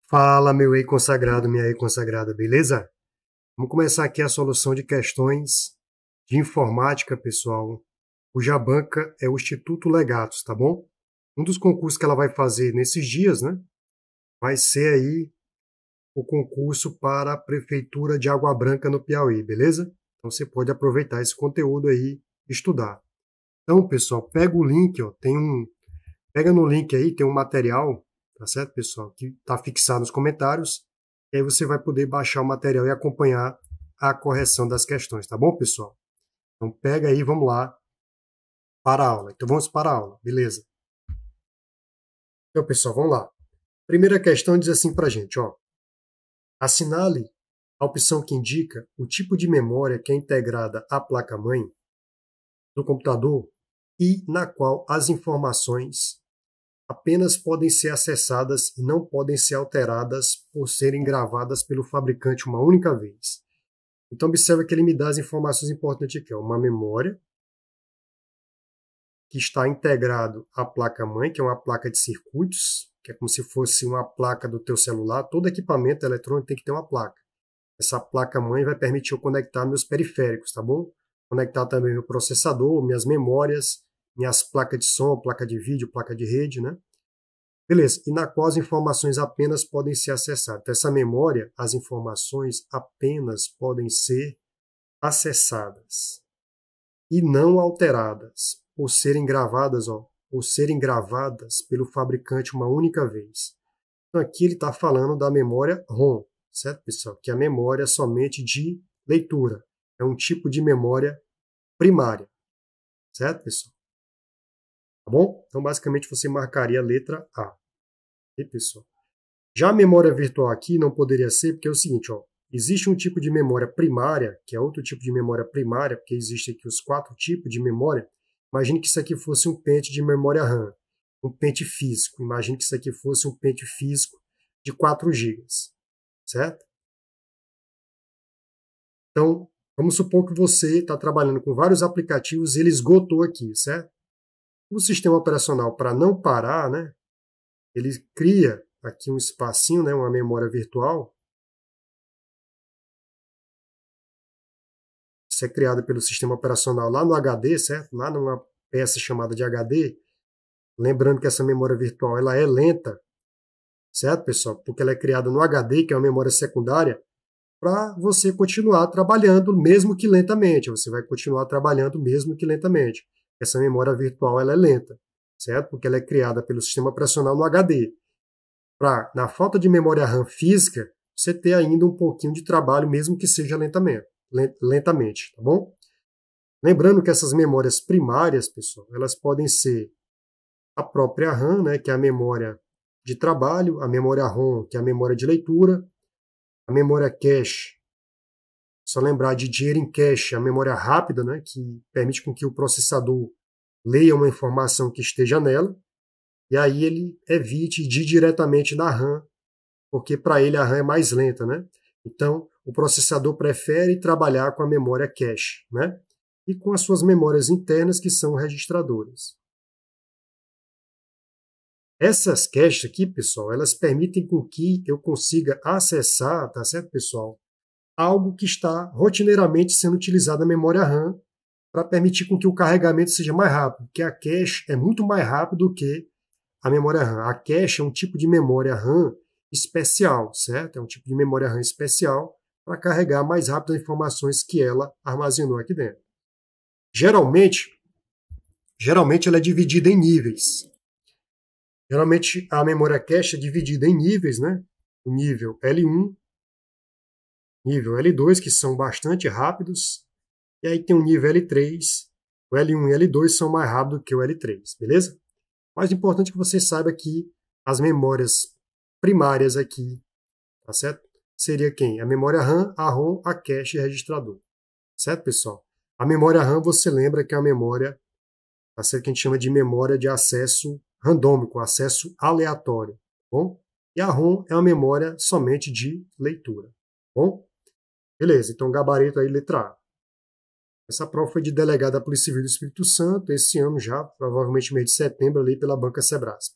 Fala, meu ei consagrado, minha ei consagrada, beleza? Vamos começar aqui a solução de questões de informática, pessoal. Cuja banca é o Instituto Legatos, tá bom? Um dos concursos que ela vai fazer nesses dias, né? Vai ser aí o concurso para a Prefeitura de Água Branca no Piauí, beleza? Então você pode aproveitar esse conteúdo aí e estudar. Então, pessoal, pega o link, ó, pega no link aí, tem um material, tá certo, pessoal? Que está fixado nos comentários. E aí você vai poder baixar o material e acompanhar a correção das questões, tá bom, pessoal? Então pega aí, vamos lá para a aula. Então vamos para a aula, beleza? Então, pessoal, vamos lá. Primeira questão diz assim para a gente, ó. Assinale a opção que indica o tipo de memória que é integrada à placa-mãe do computador e na qual as informações apenas podem ser acessadas e não podem ser alteradas por serem gravadas pelo fabricante uma única vez. Então, observa que ele me dá as informações importantes aqui. Ó. Uma memória que está integrado à placa-mãe, que é uma placa de circuitos, que é como se fosse uma placa do teu celular. Todo equipamento eletrônico tem que ter uma placa. Essa placa-mãe vai permitir eu conectar meus periféricos, tá bom? Conectar também meu processador, minhas memórias, minhas placas de som, placa de vídeo, placa de rede, né? Beleza, e na qual as informações apenas podem ser acessadas. Então, essa memória, as informações apenas podem ser acessadas e não alteradas, por serem gravadas, ó, por serem gravadas pelo fabricante uma única vez. Então, aqui ele está falando da memória ROM, certo, pessoal? Que é a memória somente de leitura. É um tipo de memória primária, certo, pessoal? Tá bom? Então, basicamente, você marcaria a letra A. E, pessoal? Já a memória virtual aqui não poderia ser, porque é o seguinte, ó, existe um tipo de memória primária, que é outro tipo de memória primária, porque existem aqui os 4 tipos de memória. Imagine que isso aqui fosse um pente de memória RAM, um pente físico. Imagine que isso aqui fosse um pente físico de 4 GB, certo? Então, vamos supor que você está trabalhando com vários aplicativos e ele esgotou aqui, certo? O sistema operacional, para não parar, né, ele cria aqui um espacinho, né, uma memória virtual. Isso é criada pelo sistema operacional lá no HD, certo? Lá numa peça chamada de HD. Lembrando que essa memória virtual ela é lenta, certo, pessoal? Porque ela é criada no HD, que é uma memória secundária, para você continuar trabalhando, mesmo que lentamente. Você vai continuar trabalhando mesmo que lentamente. Essa memória virtual ela é lenta, certo? Porque ela é criada pelo sistema operacional no HD. Para, na falta de memória RAM física, você ter ainda um pouquinho de trabalho, mesmo que seja lentamente, tá bom? Lembrando que essas memórias primárias, pessoal, elas podem ser a própria RAM, né, que é a memória de trabalho, a memória ROM, que é a memória de leitura, a memória cache, só lembrar de dinheiro em cache, a memória rápida, né, que permite com que o processador leia uma informação que esteja nela, e aí ele evite de ir diretamente na RAM, porque para ele a RAM é mais lenta, né? Então, o processador prefere trabalhar com a memória cache, né? E com as suas memórias internas, que são registradoras. Essas caches aqui, pessoal, elas permitem com que eu consiga acessar, tá certo, pessoal? Algo que está rotineiramente sendo utilizado na memória RAM para permitir com que o carregamento seja mais rápido, porque a cache é muito mais rápido do que a memória RAM. A cache é um tipo de memória RAM especial, certo? É um tipo de memória RAM especial para carregar mais rápido as informações que ela armazenou aqui dentro. Geralmente ela é dividida em níveis. Geralmente a memória cache é dividida em níveis, né? O nível L1, nível L2, que são bastante rápidos, e aí tem o nível L3. O L1 e o L2 são mais rápidos que o L3, beleza? Mais importante que você saiba que as memórias primárias aqui, tá certo? Seria quem? A memória RAM, a ROM, a cache e registrador. Certo, pessoal? A memória RAM, você lembra que é a memória, tá certo? Que a gente chama de memória de acesso randômico, acesso aleatório, tá bom? E a ROM é uma memória somente de leitura, tá bom? Beleza, então gabarito aí, letra A. Essa prova foi de delegado da Polícia Civil do Espírito Santo, esse ano já, provavelmente mês de setembro, ali pela Banca Sebrasp.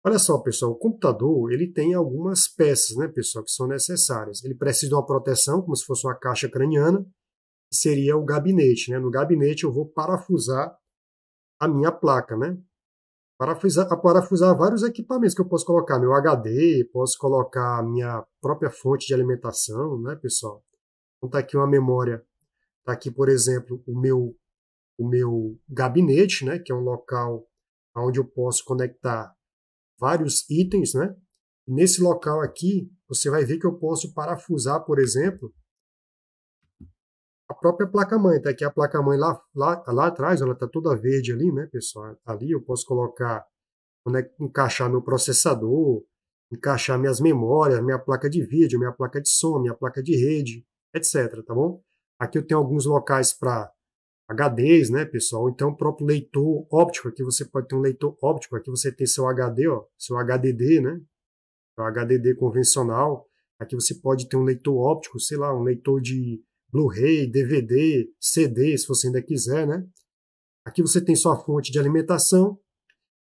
Olha só, pessoal, o computador, ele tem algumas peças, né, pessoal, que são necessárias. Ele precisa de uma proteção, como se fosse uma caixa craniana, que seria o gabinete, né? No gabinete eu vou parafusar a minha placa, né? Parafusar vários equipamentos que eu posso colocar, meu HD, posso colocar a minha própria fonte de alimentação, né, pessoal? Então tá aqui uma memória, tá aqui, por exemplo, o meu gabinete, né, que é um local onde eu posso conectar vários itens, né? Nesse local aqui, você vai ver que eu posso parafusar, por exemplo, a própria placa-mãe. Tá aqui a placa-mãe lá atrás, ela está toda verde ali, né, pessoal? Ali eu posso colocar, encaixar meu processador, encaixar minhas memórias, minha placa de vídeo, minha placa de som, minha placa de rede, etc, tá bom? Aqui eu tenho alguns locais para HDs, né, pessoal? Então, o próprio leitor óptico, aqui você pode ter um leitor óptico, aqui você tem seu HD, ó, seu HDD, né? O HDD convencional. Aqui você pode ter um leitor óptico, sei lá, um leitor de Blu-ray, DVD, CD, se você ainda quiser, né? Aqui você tem sua fonte de alimentação.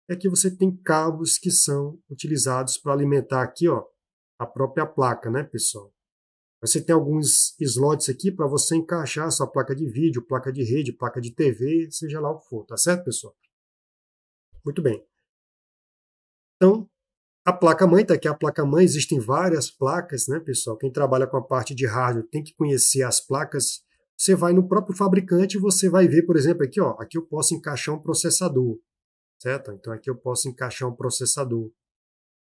E aqui você tem cabos que são utilizados para alimentar aqui, ó, a própria placa, né, pessoal? Você tem alguns slots aqui para você encaixar a sua placa de vídeo, placa de rede, placa de TV, seja lá o que for, tá certo, pessoal? Muito bem. Então, a placa-mãe, tá aqui a placa-mãe, existem várias placas, né, pessoal? Quem trabalha com a parte de hardware tem que conhecer as placas. Você vai no próprio fabricante e você vai ver, por exemplo, aqui, ó, aqui eu posso encaixar um processador, certo? Então aqui eu posso encaixar um processador.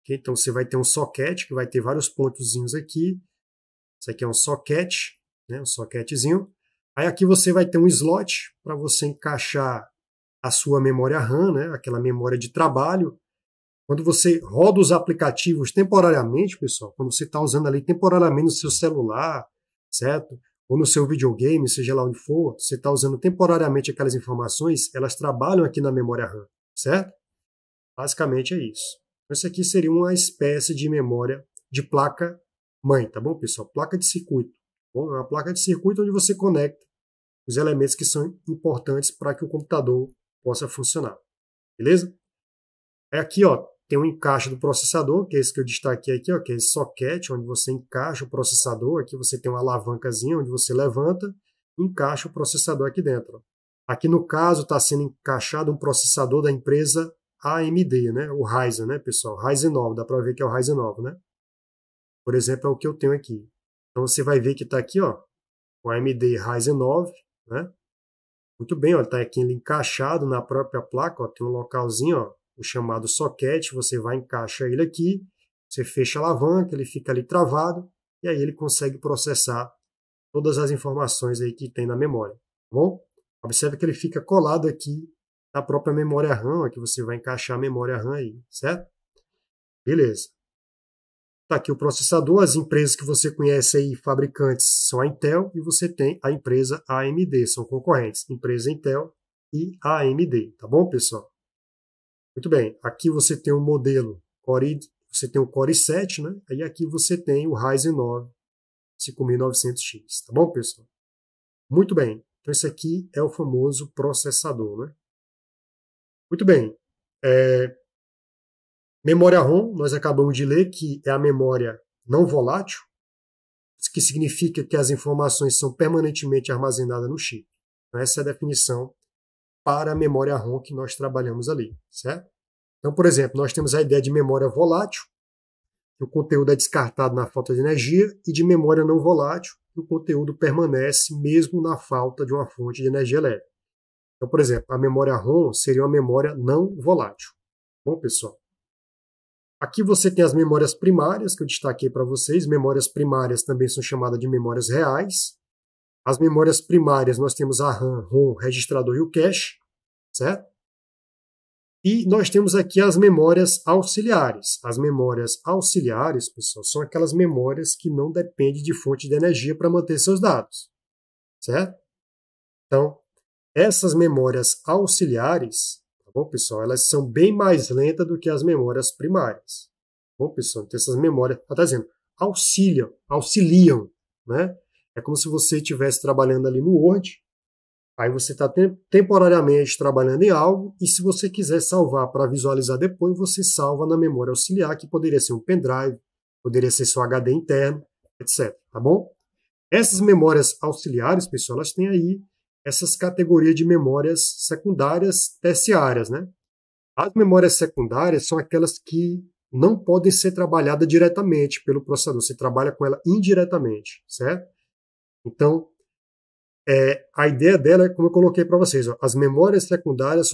Okay? Então você vai ter um socket, que vai ter vários pontozinhos aqui. Isso aqui é um socket, né, um socketzinho. Aí aqui você vai ter um slot para você encaixar a sua memória RAM, né, aquela memória de trabalho. Quando você roda os aplicativos temporariamente, pessoal, quando você está usando ali temporariamente no seu celular, certo? Ou no seu videogame, seja lá onde for, você está usando temporariamente aquelas informações, elas trabalham aqui na memória RAM, certo? Basicamente é isso. Isso aqui seria uma espécie de memória de placa-mãe, tá bom, pessoal? Placa de circuito. Tá bom? É uma placa de circuito onde você conecta os elementos que são importantes para que o computador possa funcionar. Beleza? É aqui, ó, tem um encaixe do processador, que é esse que eu destaquei aqui, ó, que é esse socket, onde você encaixa o processador. Aqui você tem uma alavancazinha onde você levanta e encaixa o processador aqui dentro. Aqui no caso está sendo encaixado um processador da empresa AMD, né? O Ryzen, né, pessoal? Ryzen 9, dá para ver que é o Ryzen 9, né? Por exemplo, é o que eu tenho aqui. Então você vai ver que está aqui, ó, o AMD Ryzen 9, né? Muito bem, ó, está aqui ele encaixado na própria placa, ó, tem um localzinho, ó, o chamado socket, você vai encaixar ele aqui, você fecha a alavanca, ele fica ali travado, e aí ele consegue processar todas as informações aí que tem na memória, tá bom? Observe que ele fica colado aqui na própria memória RAM, ó, que você vai encaixar a memória RAM aí, certo? Beleza. Tá aqui o processador, as empresas que você conhece aí, fabricantes, são a Intel, e você tem a empresa AMD, são concorrentes, empresa Intel e AMD, tá bom, pessoal? Muito bem, aqui você tem um modelo Core, você tem o Core i7, né? E aqui você tem o Ryzen 9 5900X, tá bom, pessoal? Muito bem, então esse aqui é o famoso processador, né? Muito bem, memória ROM, nós acabamos de ler que é a memória não volátil, que significa que as informações são permanentemente armazenadas no chip. Então, essa é a definição para a memória ROM que nós trabalhamos ali, certo? Então, por exemplo, nós temos a ideia de memória volátil, que o conteúdo é descartado na falta de energia, e de memória não volátil, que o conteúdo permanece mesmo na falta de uma fonte de energia elétrica. Então, por exemplo, a memória ROM seria uma memória não volátil. Bom, pessoal? Aqui você tem as memórias primárias, que eu destaquei para vocês. Memórias primárias também são chamadas de memórias reais. As memórias primárias, nós temos a RAM, ROM, registrador e o cache, certo? E nós temos aqui as memórias auxiliares. As memórias auxiliares, pessoal, são aquelas memórias que não dependem de fonte de energia para manter seus dados, certo? Então, essas memórias auxiliares, tá bom, pessoal, elas são bem mais lentas do que as memórias primárias. Tá bom, pessoal, então essas memórias, está dizendo, auxiliam, né? É como se você estivesse trabalhando ali no Word, Aí você está temporariamente trabalhando em algo e se você quiser salvar para visualizar depois, você salva na memória auxiliar, que poderia ser um pendrive, poderia ser seu HD interno, etc. Tá bom? Essas memórias auxiliares, pessoal, elas têm aí essas categorias de memórias secundárias terciárias, né? As memórias secundárias são aquelas que não podem ser trabalhadas diretamente pelo processador, você trabalha com ela indiretamente, certo? Então, a ideia dela é como eu coloquei para vocês, ó, as memórias secundárias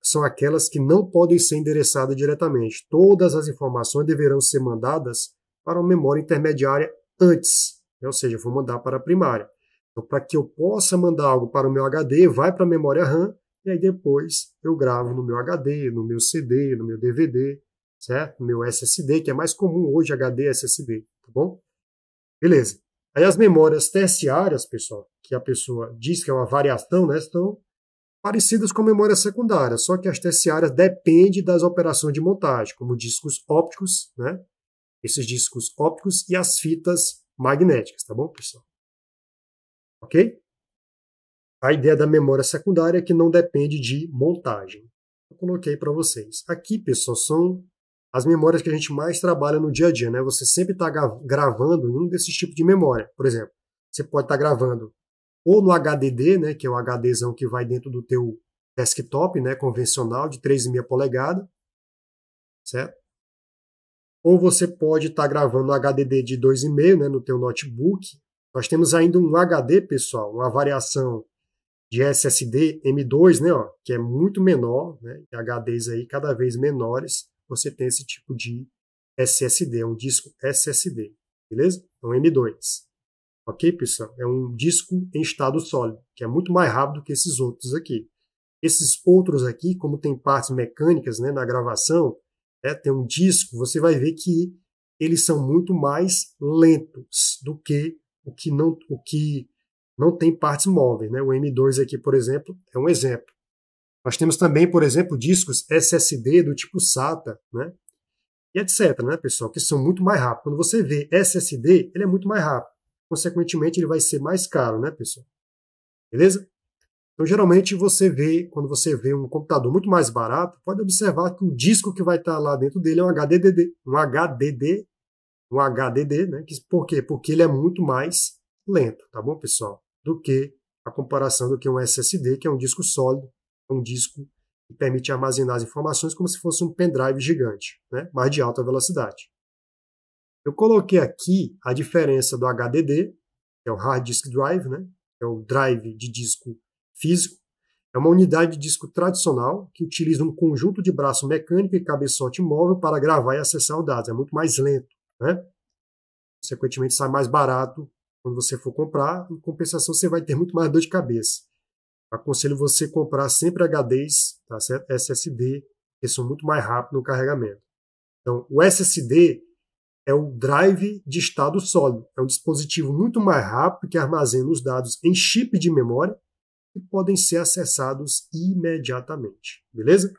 são aquelas que não podem ser endereçadas diretamente. Todas as informações deverão ser mandadas para uma memória intermediária antes, né? Ou seja, eu vou mandar para a primária. Então, para que eu possa mandar algo para o meu HD, vai para a memória RAM, e aí depois eu gravo no meu HD, no meu CD, no meu DVD, certo? No meu SSD, que é mais comum hoje, HD e SSD, tá bom? Beleza. Aí as memórias terciárias, pessoal, que a pessoa diz que é uma variação, né, estão parecidas com memórias secundárias, só que as terciárias dependem das operações de montagem, como discos ópticos, né, esses discos ópticos e as fitas magnéticas, tá bom, pessoal? Ok? A ideia da memória secundária é que não depende de montagem. Eu coloquei para vocês. Aqui, pessoal, são as memórias que a gente mais trabalha no dia a dia, né? Você sempre está gravando em um desses tipos de memória. Por exemplo, você pode estar gravando ou no HDD, né, que é o HDzão que vai dentro do teu desktop, né, convencional, de 3,5 polegadas, certo? Ou você pode estar gravando no HDD de 2,5, né, no teu notebook. Nós temos ainda um HD, pessoal, uma variação de SSD M2, né, ó, que é muito menor, né, HDs aí cada vez menores, você tem esse tipo de SSD, é um disco SSD, beleza? Então M2. Ok, pessoal? É um disco em estado sólido, que é muito mais rápido que esses outros aqui. Esses outros aqui, como tem partes mecânicas, né, na gravação, tem um disco, você vai ver que eles são muito mais lentos do que o que não tem partes móveis, né? O M2 aqui, por exemplo, é um exemplo. Nós temos também, por exemplo, discos SSD do tipo SATA, né? E etc, né, pessoal, que são muito mais rápidos. Quando você vê SSD, ele é muito mais rápido. Consequentemente, ele vai ser mais caro, né, pessoal? Beleza? Então, geralmente, quando você vê um computador muito mais barato, pode observar que o disco que vai estar lá dentro dele é um HDD, né? Por quê? Porque ele é muito mais lento, tá bom, pessoal? Do que a comparação do que um SSD, que é um disco sólido, um disco que permite armazenar as informações como se fosse um pendrive gigante, né? Mas de alta velocidade. Eu coloquei aqui a diferença do HDD, que é o Hard Disk Drive, né? É o drive de disco físico. É uma unidade de disco tradicional que utiliza um conjunto de braço mecânico e cabeçote móvel para gravar e acessar os dados. É muito mais lento, né? Consequentemente, sai mais barato quando você for comprar. Em compensação, você vai ter muito mais dor de cabeça. Aconselho você comprar sempre HDs, tá certo? SSD, que são muito mais rápidos no carregamento. Então, o SSD é o drive de estado sólido. É um dispositivo muito mais rápido que armazena os dados em chip de memória que podem ser acessados imediatamente. Beleza?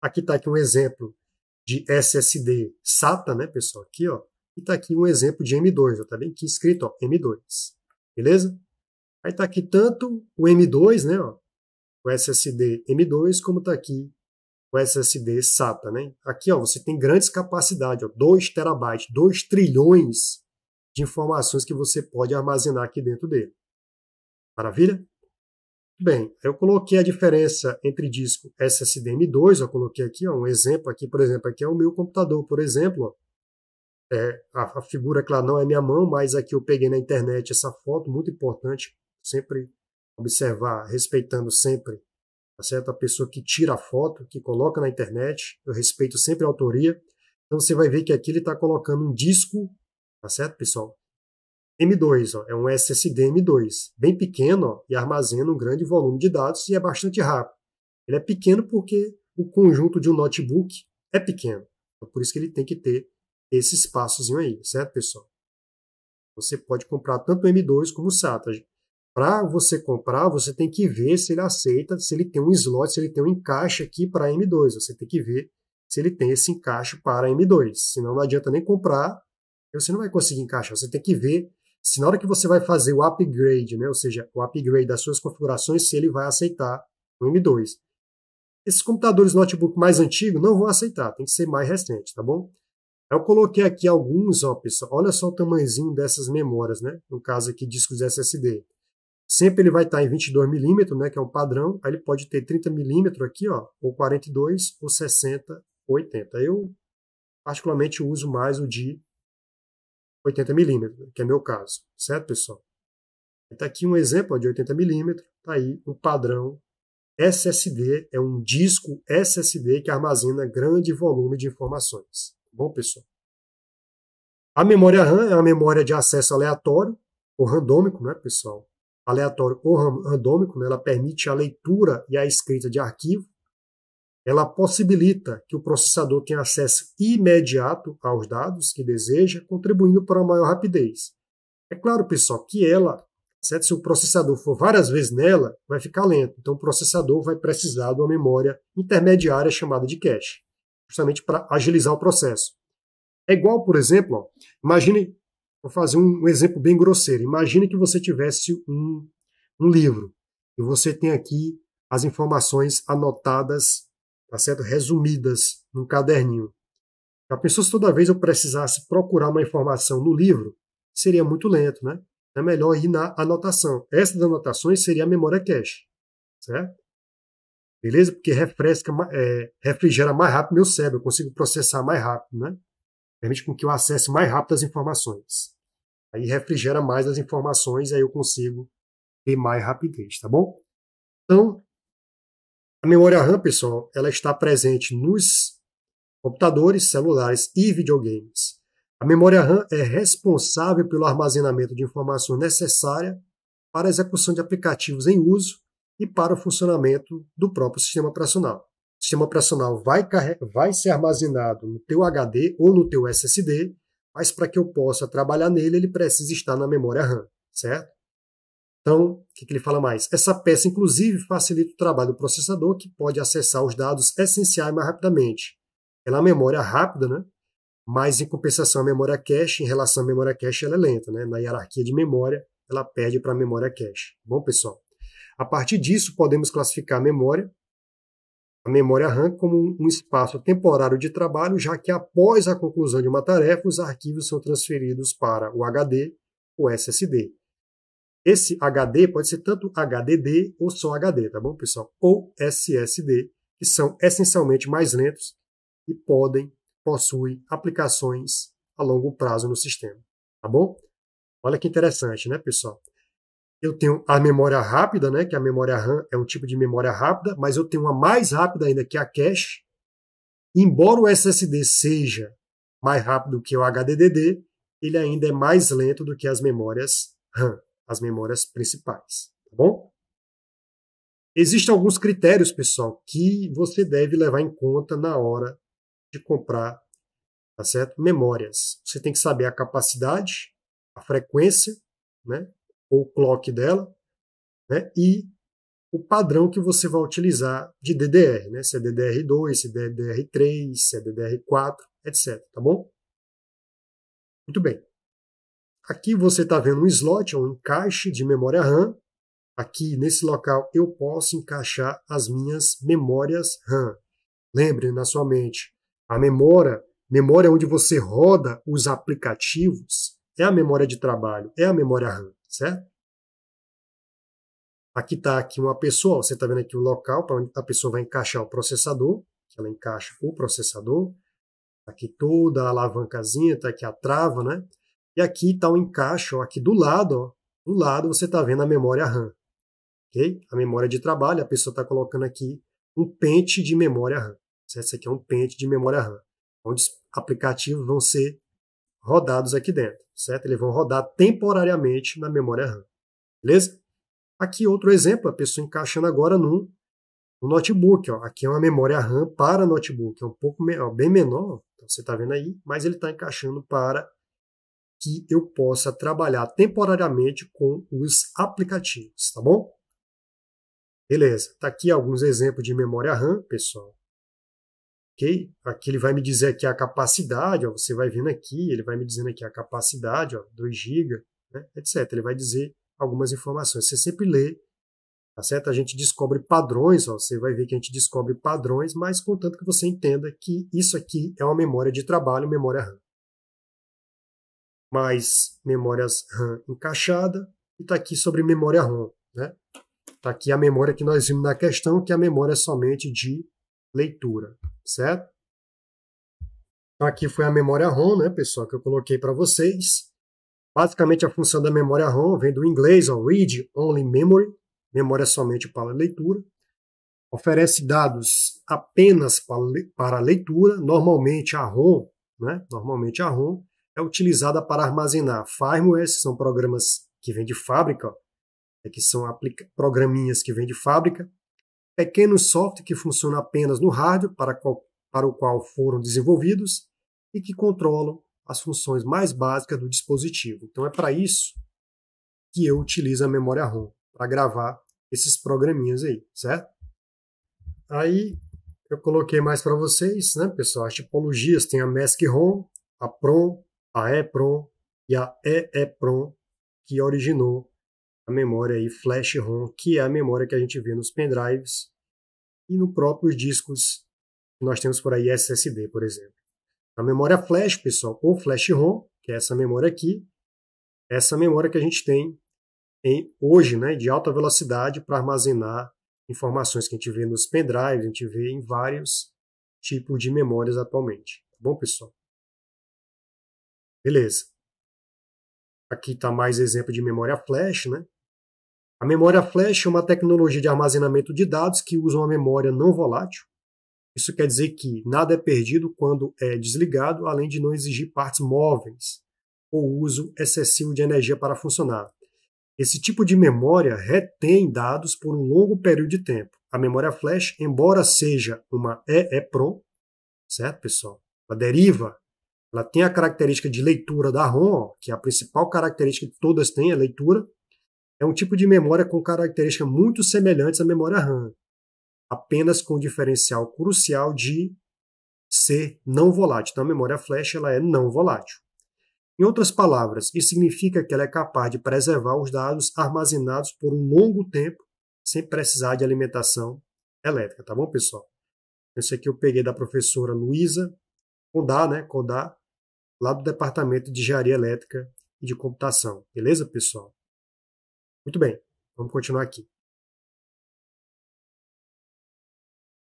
Aqui está aqui um exemplo de SSD SATA, né, pessoal? Aqui, ó. E está aqui um exemplo de M2. Está bem aqui escrito, ó, M2. Beleza? Aí está aqui tanto o M2, né, ó, o SSD M2, como está aqui o SSD SATA, né? Aqui, ó, você tem grandes capacidades, ó, 2 terabytes, 2 trilhões de informações que você pode armazenar aqui dentro dele. Maravilha? Bem, eu coloquei a diferença entre disco SSD M2, eu coloquei aqui, ó, um exemplo aqui, por exemplo, aqui é o meu computador, por exemplo, ó, a figura, claro, não é minha mão, mas aqui eu peguei na internet essa foto, muito importante, sempre observar, respeitando sempre, tá certo? A pessoa que tira a foto, que coloca na internet, eu respeito sempre a autoria. Então você vai ver que aqui ele está colocando um disco, tá certo, pessoal? M2, ó, é um SSD M2, bem pequeno, ó, e armazena um grande volume de dados e é bastante rápido. Ele é pequeno porque o conjunto de um notebook é pequeno. Então, por isso que ele tem que ter esse espaçozinho aí, certo, pessoal? Você pode comprar tanto o M2 como o SATA. Para você comprar, você tem que ver se ele aceita, se ele tem um slot, se ele tem um encaixe aqui para M2. Você tem que ver se ele tem esse encaixe para M2. Senão não adianta nem comprar, você não vai conseguir encaixar. Você tem que ver se na hora que você vai fazer o upgrade, né, ou seja, o upgrade das suas configurações, se ele vai aceitar o M2. Esses computadores notebook mais antigos não vão aceitar, tem que ser mais recente, tá bom? Eu coloquei aqui alguns, ó, pessoal, olha só o tamanhozinho dessas memórias, né? No caso aqui, discos SSD. Sempre ele vai estar em 22 mm, né, que é um padrão, aí ele pode ter 30 mm aqui, ó, ou 42, ou 60, ou 80. Eu, particularmente, uso mais o de 80 mm, que é meu caso, certo, pessoal? Está aqui um exemplo ó, de 80 mm, está aí o padrão SSD, é um disco SSD que armazena grande volume de informações. Bom, pessoal? A memória RAM é uma memória de acesso aleatório ou randômico, né, pessoal? Aleatório ou randômico, né, ela permite a leitura e a escrita de arquivo. Ela possibilita que o processador tenha acesso imediato aos dados que deseja, contribuindo para uma maior rapidez. É claro, pessoal, que ela, certo? Se o processador for várias vezes nela, vai ficar lento. Então, o processador vai precisar de uma memória intermediária chamada de cache, justamente para agilizar o processo. É igual, por exemplo, ó, imagine, vou fazer um exemplo bem grosseiro. Imagine que você tivesse um livro e você tem aqui as informações anotadas, tá certo? Resumidas num caderninho. Já pensou se toda vez eu precisasse procurar uma informação no livro? Seria muito lento, né? É melhor ir na anotação. Essa das anotações seria a memória cache, certo? Beleza? Porque refrigera mais rápido meu cérebro, eu consigo processar mais rápido, né? Permite com que eu acesse mais rápido as informações. Aí refrigera mais as informações e aí eu consigo ter mais rapidez, tá bom? Então, a memória RAM, pessoal, ela está presente nos computadores, celulares e videogames. A memória RAM é responsável pelo armazenamento de informação necessária para a execução de aplicativos em uso e para o funcionamento do próprio sistema operacional. O sistema operacional vai ser armazenado no teu HD ou no teu SSD, mas para que eu possa trabalhar nele, ele precisa estar na memória RAM, certo? Então, o que ele fala mais? Essa peça, inclusive, facilita o trabalho do processador, que pode acessar os dados essenciais mais rapidamente. Ela é uma memória rápida, né? Mas, em compensação, a memória cache, em relação à memória cache, ela é lenta, né? Na hierarquia de memória, ela perde para a memória cache. Bom, pessoal? A partir disso, podemos classificar a memória RAM como um espaço temporário de trabalho, já que após a conclusão de uma tarefa, os arquivos são transferidos para o HD ou SSD. Esse HD pode ser tanto HDD ou só HD, tá bom, pessoal? Ou SSD, que são essencialmente mais lentos e possuem aplicações a longo prazo no sistema, tá bom? Olha que interessante, né, pessoal? Eu tenho a memória rápida, né, que a memória RAM é um tipo de memória rápida, mas eu tenho uma mais rápida ainda que a cache. Embora o SSD seja mais rápido que o HDD, ele ainda é mais lento do que as memórias RAM, as memórias principais, tá bom? Existem alguns critérios, pessoal, que você deve levar em conta na hora de comprar, tá certo? Memórias. Você tem que saber a capacidade, a frequência, né, ou o clock dela, né, e o padrão que você vai utilizar de DDR, né, se é DDR2, se é DDR3, se é DDR4, etc, tá bom? Muito bem. Aqui você está vendo um slot, um encaixe de memória RAM. Aqui, nesse local, eu posso encaixar as minhas memórias RAM. Lembre na sua mente, a memória onde você roda os aplicativos, é a memória de trabalho, é a memória RAM, certo? Aqui está aqui uma pessoa, você está vendo aqui o local para onde a pessoa vai encaixar o processador, que ela encaixa o processador. Aqui toda a alavancazinha, está aqui a trava, né? E aqui está o encaixe, ó, aqui do lado você está vendo a memória RAM. Okay? A memória de trabalho, a pessoa está colocando aqui um pente de memória RAM. Certo? Esse aqui é um pente de memória RAM, onde os aplicativos vão ser rodados aqui dentro, certo? Eles vão rodar temporariamente na memória RAM, beleza? Aqui outro exemplo, a pessoa encaixando agora no notebook. Ó. Aqui é uma memória RAM para notebook, é um pouco bem menor, então você está vendo aí, mas ele está encaixando para que eu possa trabalhar temporariamente com os aplicativos, tá bom? Beleza, tá aqui alguns exemplos de memória RAM, pessoal. Ok? Aqui ele vai me dizer aqui a capacidade, ó, você vai vendo aqui, ele vai me dizendo aqui a capacidade, ó, 2 GB, né, etc. Ele vai dizer algumas informações. Você sempre lê, tá certo? A gente descobre padrões, ó, você vai ver que a gente descobre padrões, mas contanto que você entenda que isso aqui é uma memória de trabalho, memória RAM. Mais memórias RAM encaixada, e está aqui sobre memória ROM, né? Está aqui a memória que nós vimos na questão, que a memória é somente de leitura, certo? Então aqui foi a memória ROM, né, pessoal, que eu coloquei para vocês. Basicamente a função da memória ROM vem do inglês, ó, Read Only Memory, memória somente para leitura. Oferece dados apenas para leitura. Normalmente a ROM, né, é utilizada para armazenar firmware, são programas que vêm de fábrica, ó, que são programinhas que vêm de fábrica, pequenos softwares que funcionam apenas no hardware para o qual foram desenvolvidos e que controlam as funções mais básicas do dispositivo. Então é para isso que eu utilizo a memória ROM, para gravar esses programinhas aí, certo? Aí eu coloquei mais para vocês, né, pessoal? As tipologias tem a MESC-ROM, a PROM, a EPROM e a EEPROM, que originou a memória aí Flash ROM, que é a memória que a gente vê nos pendrives e no próprios discos que nós temos por aí, SSD, por exemplo. A memória Flash, pessoal, ou Flash ROM, que é essa memória aqui, essa memória que a gente tem hoje, né, de alta velocidade para armazenar informações que a gente vê nos pendrives, a gente vê em vários tipos de memórias atualmente. Tá bom, pessoal? Beleza. Aqui está mais exemplo de memória flash, né? A memória flash é uma tecnologia de armazenamento de dados que usa uma memória não volátil. Isso quer dizer que nada é perdido quando é desligado, além de não exigir partes móveis ou uso excessivo de energia para funcionar. Esse tipo de memória retém dados por um longo período de tempo. A memória flash, embora seja uma EEPROM, certo, pessoal? Ela deriva, ela tem a característica de leitura da ROM, que é a principal característica que todas têm, a leitura. É um tipo de memória com características muito semelhantes à memória RAM, apenas com o diferencial crucial de ser não volátil. Então a memória flash ela é não volátil. Em outras palavras, isso significa que ela é capaz de preservar os dados armazenados por um longo tempo sem precisar de alimentação elétrica, tá bom, pessoal? Esse aqui eu peguei da professora Luísa Condá, né? Condá, lá do Departamento de Engenharia Elétrica e de Computação. Beleza, pessoal? Muito bem, vamos continuar aqui.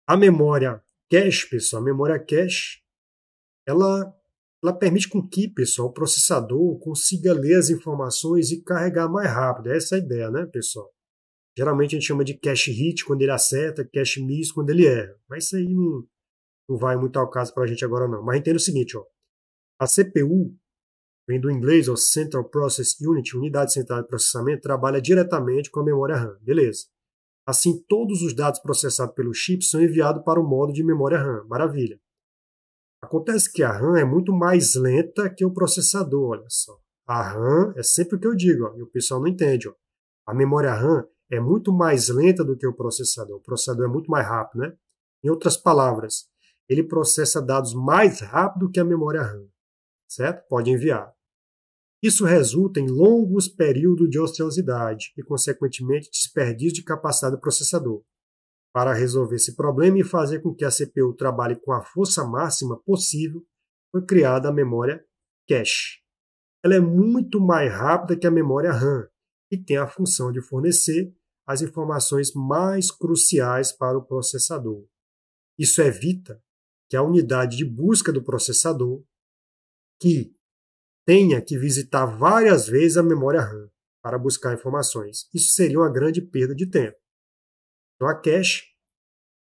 A memória cache, pessoal, a memória cache, ela permite com que, pessoal, o processador consiga ler as informações e carregar mais rápido. Essa é a ideia, né, pessoal? Geralmente a gente chama de cache hit quando ele acerta, cache miss quando ele erra. Mas isso aí não vai muito ao caso para a gente agora não. Mas entenda o seguinte, ó, a CPU, vem do inglês, ó, Central Process Unit, Unidade Central de Processamento, trabalha diretamente com a memória RAM. Beleza. Assim, todos os dados processados pelo chip são enviados para o modo de memória RAM. Maravilha. Acontece que a RAM é muito mais lenta que o processador, olha só. A RAM é sempre o que eu digo, ó, e o pessoal não entende. Ó. A memória RAM é muito mais lenta do que o processador. O processador é muito mais rápido, né? Em outras palavras, ele processa dados mais rápido que a memória RAM, certo? Pode enviar. Isso resulta em longos períodos de ociosidade e, consequentemente, desperdício de capacidade do processador. Para resolver esse problema e fazer com que a CPU trabalhe com a força máxima possível, foi criada a memória cache. Ela é muito mais rápida que a memória RAM e tem a função de fornecer as informações mais cruciais para o processador. Isso evita que a unidade de busca do processador, que tenha que visitar várias vezes a memória RAM para buscar informações. Isso seria uma grande perda de tempo. Então a cache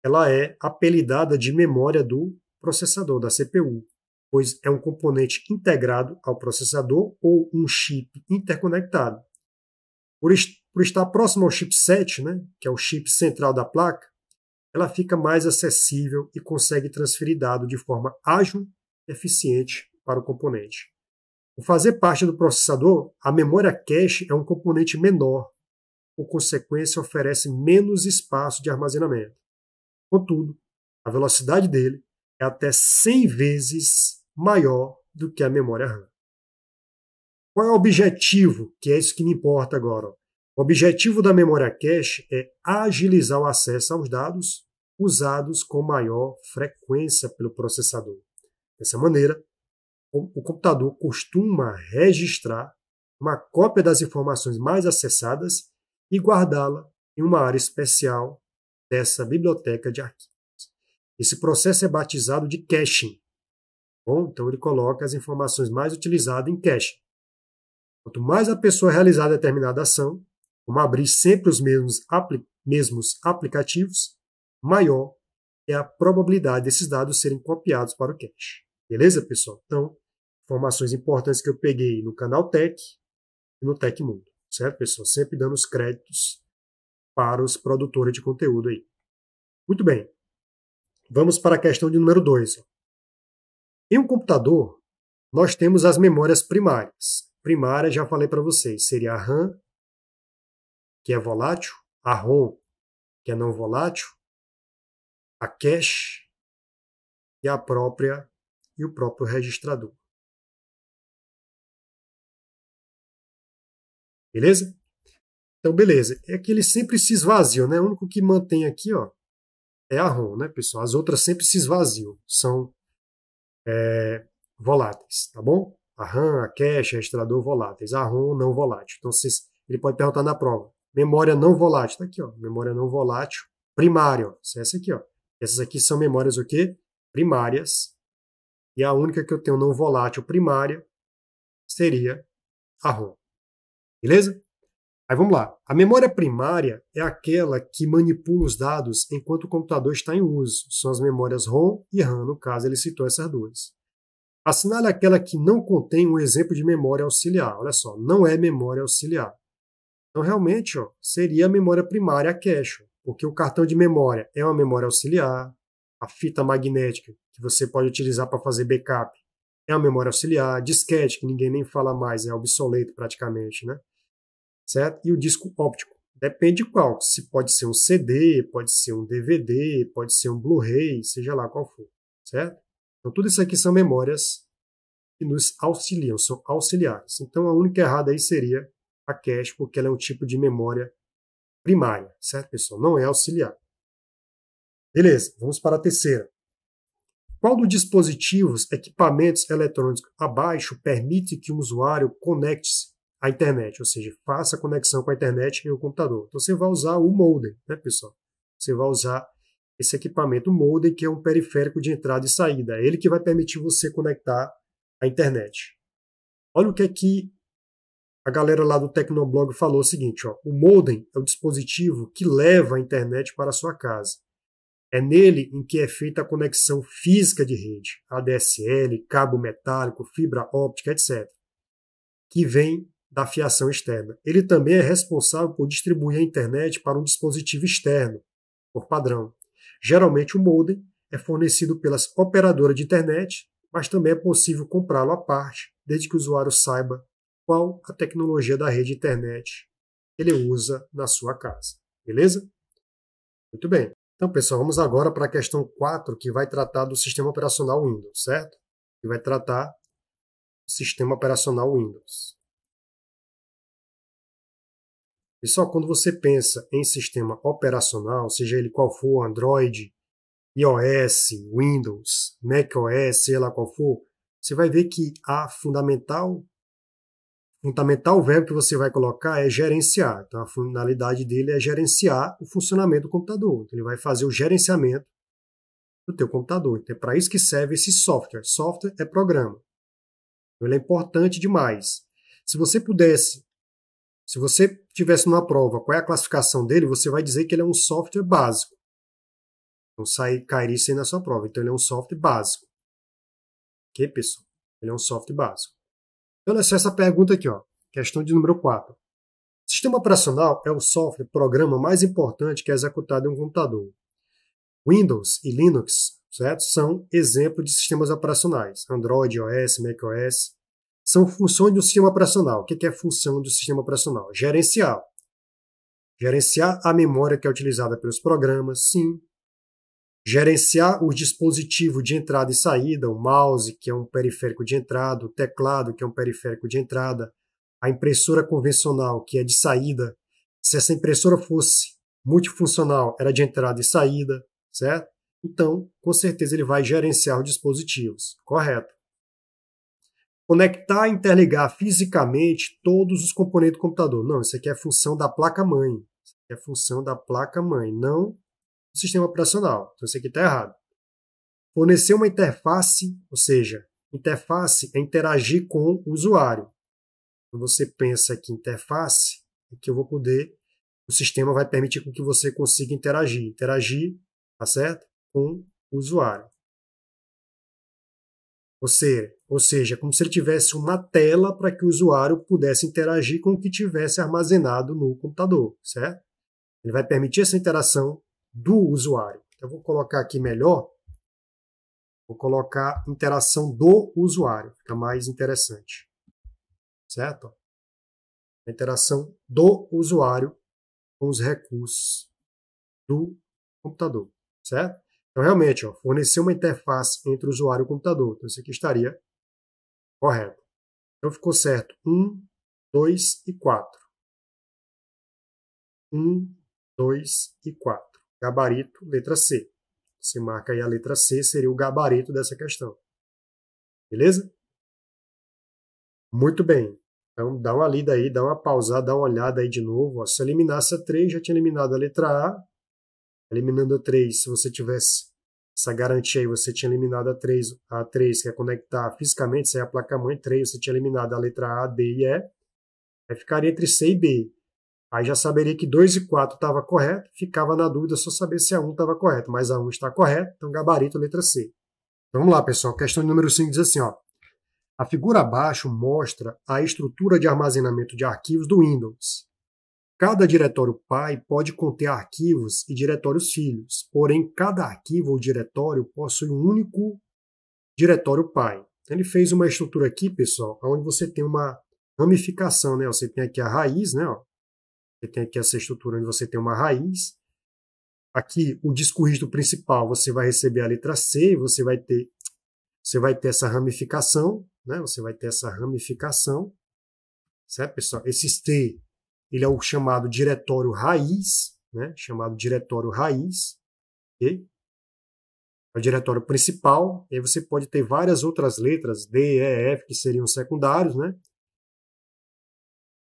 ela é apelidada de memória do processador, da CPU, pois é um componente integrado ao processador ou um chip interconectado. Por estar próximo ao chipset, né, que é o chip central da placa, ela fica mais acessível e consegue transferir dados de forma ágil e eficiente para o componente. Por fazer parte do processador, a memória cache é um componente menor, por consequência oferece menos espaço de armazenamento. Contudo, a velocidade dele é até 100 vezes maior do que a memória RAM. Qual é o objetivo? Que é isso que me importa agora. Ó. O objetivo da memória cache é agilizar o acesso aos dados usados com maior frequência pelo processador. Dessa maneira, o computador costuma registrar uma cópia das informações mais acessadas e guardá-la em uma área especial dessa biblioteca de arquivos. Esse processo é batizado de caching. Bom, então ele coloca as informações mais utilizadas em cache. Quanto mais a pessoa realizar determinada ação, como abrir sempre os mesmos aplicativos, maior é a probabilidade desses dados serem copiados para o cache. Beleza, pessoal? Então, informações importantes que eu peguei no canal Tech e no Tecmundo. Certo, pessoal? Sempre dando os créditos para os produtores de conteúdo aí. Muito bem. Vamos para a questão de número 2. Em um computador, nós temos as memórias primárias. Primária, já falei para vocês, seria a RAM, que é volátil, a ROM, que é não volátil, a cache e o próprio registrador. Beleza? Então, beleza. É que eles sempre se esvaziam, né? O único que mantém aqui, ó, é a ROM, né, pessoal? As outras sempre se esvaziam. São voláteis, tá bom? A RAM, a cache, o registrador voláteis. A ROM não volátil. Então, ele pode perguntar na prova. Memória não volátil. Tá aqui, ó. Memória não volátil primária, ó. Essa aqui, ó. Essas aqui são memórias o quê? Primárias. E a única que eu tenho não volátil primária seria a ROM. Beleza? Aí vamos lá. A memória primária é aquela que manipula os dados enquanto o computador está em uso. São as memórias ROM e RAM, no caso ele citou essas duas. Assinale aquela que não contém um exemplo de memória auxiliar. Olha só, não é memória auxiliar. Então realmente ó, seria a memória primária, a cache, porque o cartão de memória é uma memória auxiliar, a fita magnética que você pode utilizar para fazer backup é uma memória auxiliar, disquete, que ninguém nem fala mais, é obsoleto praticamente, né? Certo? E o disco óptico. Depende de qual. Se pode ser um CD, pode ser um DVD, pode ser um Blu-ray, seja lá qual for. Certo? Então, tudo isso aqui são memórias que nos auxiliam, são auxiliares. Então, a única errada aí seria a cache, porque ela é um tipo de memória primária. Certo, pessoal? Não é auxiliar. Beleza, vamos para a terceira. Qual dos dispositivos, equipamentos eletrônicos abaixo permite que o usuário conecte-se a internet, ou seja, faça a conexão com a internet e o computador. Então você vai usar o modem, né, pessoal? Você vai usar esse equipamento modem, que é um periférico de entrada e saída. É ele que vai permitir você conectar à internet. Olha o que aqui a galera lá do Tecnoblog falou o seguinte, ó, o modem é o dispositivo que leva a internet para a sua casa. É nele em que é feita a conexão física de rede, ADSL, cabo metálico, fibra óptica, etc., que vem da fiação externa. Ele também é responsável por distribuir a internet para um dispositivo externo, por padrão. Geralmente o modem é fornecido pelas operadoras de internet, mas também é possível comprá-lo à parte, desde que o usuário saiba qual a tecnologia da rede internet ele usa na sua casa. Beleza? Muito bem. Então, pessoal, vamos agora para a questão 4, que vai tratar do sistema operacional Windows, certo? Que vai tratar do sistema operacional Windows. Pessoal, quando você pensa em sistema operacional, seja ele qual for, Android, iOS, Windows, macOS, seja lá qual for, você vai ver que a fundamental verbo que você vai colocar é gerenciar. Então, a finalidade dele é gerenciar o funcionamento do computador. Então, ele vai fazer o gerenciamento do teu computador. Então, é para isso que serve esse software. Software é programa. Então, ele é importante demais. Se você tivesse numa prova qual é a classificação dele, você vai dizer que ele é um software básico. Então, cairia isso aí na sua prova. Então, ele é um software básico. Ok, pessoal? Ele é um software básico. Então, olha só essa pergunta aqui, ó. Questão de número 4. Sistema operacional é o software, programa mais importante que é executado em um computador. Windows e Linux, certo? São exemplos de sistemas operacionais. Android, iOS, macOS. São funções do sistema operacional. O que é a função do sistema operacional? Gerenciar. Gerenciar a memória que é utilizada pelos programas, sim. Gerenciar o dispositivo de entrada e saída, o mouse, que é um periférico de entrada, o teclado, que é um periférico de entrada, a impressora convencional, que é de saída, se essa impressora fosse multifuncional, era de entrada e saída, certo? Então, com certeza ele vai gerenciar os dispositivos, correto? Conectar e interligar fisicamente todos os componentes do computador. Não, isso aqui é função da placa-mãe. Isso aqui é função da placa-mãe, não do sistema operacional. Então isso aqui está errado. Fornecer uma interface, ou seja, interface é interagir com o usuário. Quando você pensa que interface, é que eu vou poder, o sistema vai permitir com que você consiga interagir, tá certo? Com o usuário. Ou seja, como se ele tivesse uma tela para que o usuário pudesse interagir com o que tivesse armazenado no computador, certo? Ele vai permitir essa interação do usuário. Então, eu vou colocar aqui melhor, vou colocar interação do usuário, fica mais interessante, certo? A interação do usuário com os recursos do computador, certo? Então, realmente, fornecer uma interface entre o usuário e o computador. Então, isso aqui estaria correto. Então, ficou certo. 1, 2 e 4. 1, 2 e 4. Gabarito, letra C. Você marca aí a letra C, seria o gabarito dessa questão. Beleza? Muito bem. Então, dá uma lida aí, dá uma pausada, dá uma olhada aí de novo. Se eliminasse a 3, já tinha eliminado a letra A. Eliminando a 3, se você tivesse essa garantia aí, você tinha eliminado a 3 que é conectar fisicamente, se é a placa-mãe, 3, você tinha eliminado a letra A, D e E. Aí ficaria entre C e B. Aí já saberia que 2 e 4 estava correto, ficava na dúvida só saber se a 1 estava correto, mas a 1 está correta, então gabarito, letra C. Então, vamos lá, pessoal. Questão número 5 diz assim, ó. A figura abaixo mostra a estrutura de armazenamento de arquivos do Windows. Cada diretório pai pode conter arquivos e diretórios filhos, porém cada arquivo ou diretório possui um único diretório pai. Ele fez uma estrutura aqui, pessoal, onde você tem uma ramificação, né? Você tem aqui a raiz, né? Você tem aqui essa estrutura onde você tem uma raiz. Aqui, o disco rígido principal, você vai receber a letra C, você vai ter essa ramificação, né? Você vai ter essa ramificação, certo, pessoal? Esse T, ele é o chamado diretório raiz, né? Chamado diretório raiz, ok? É o diretório principal, e aí você pode ter várias outras letras, D, E, F, que seriam secundários, né?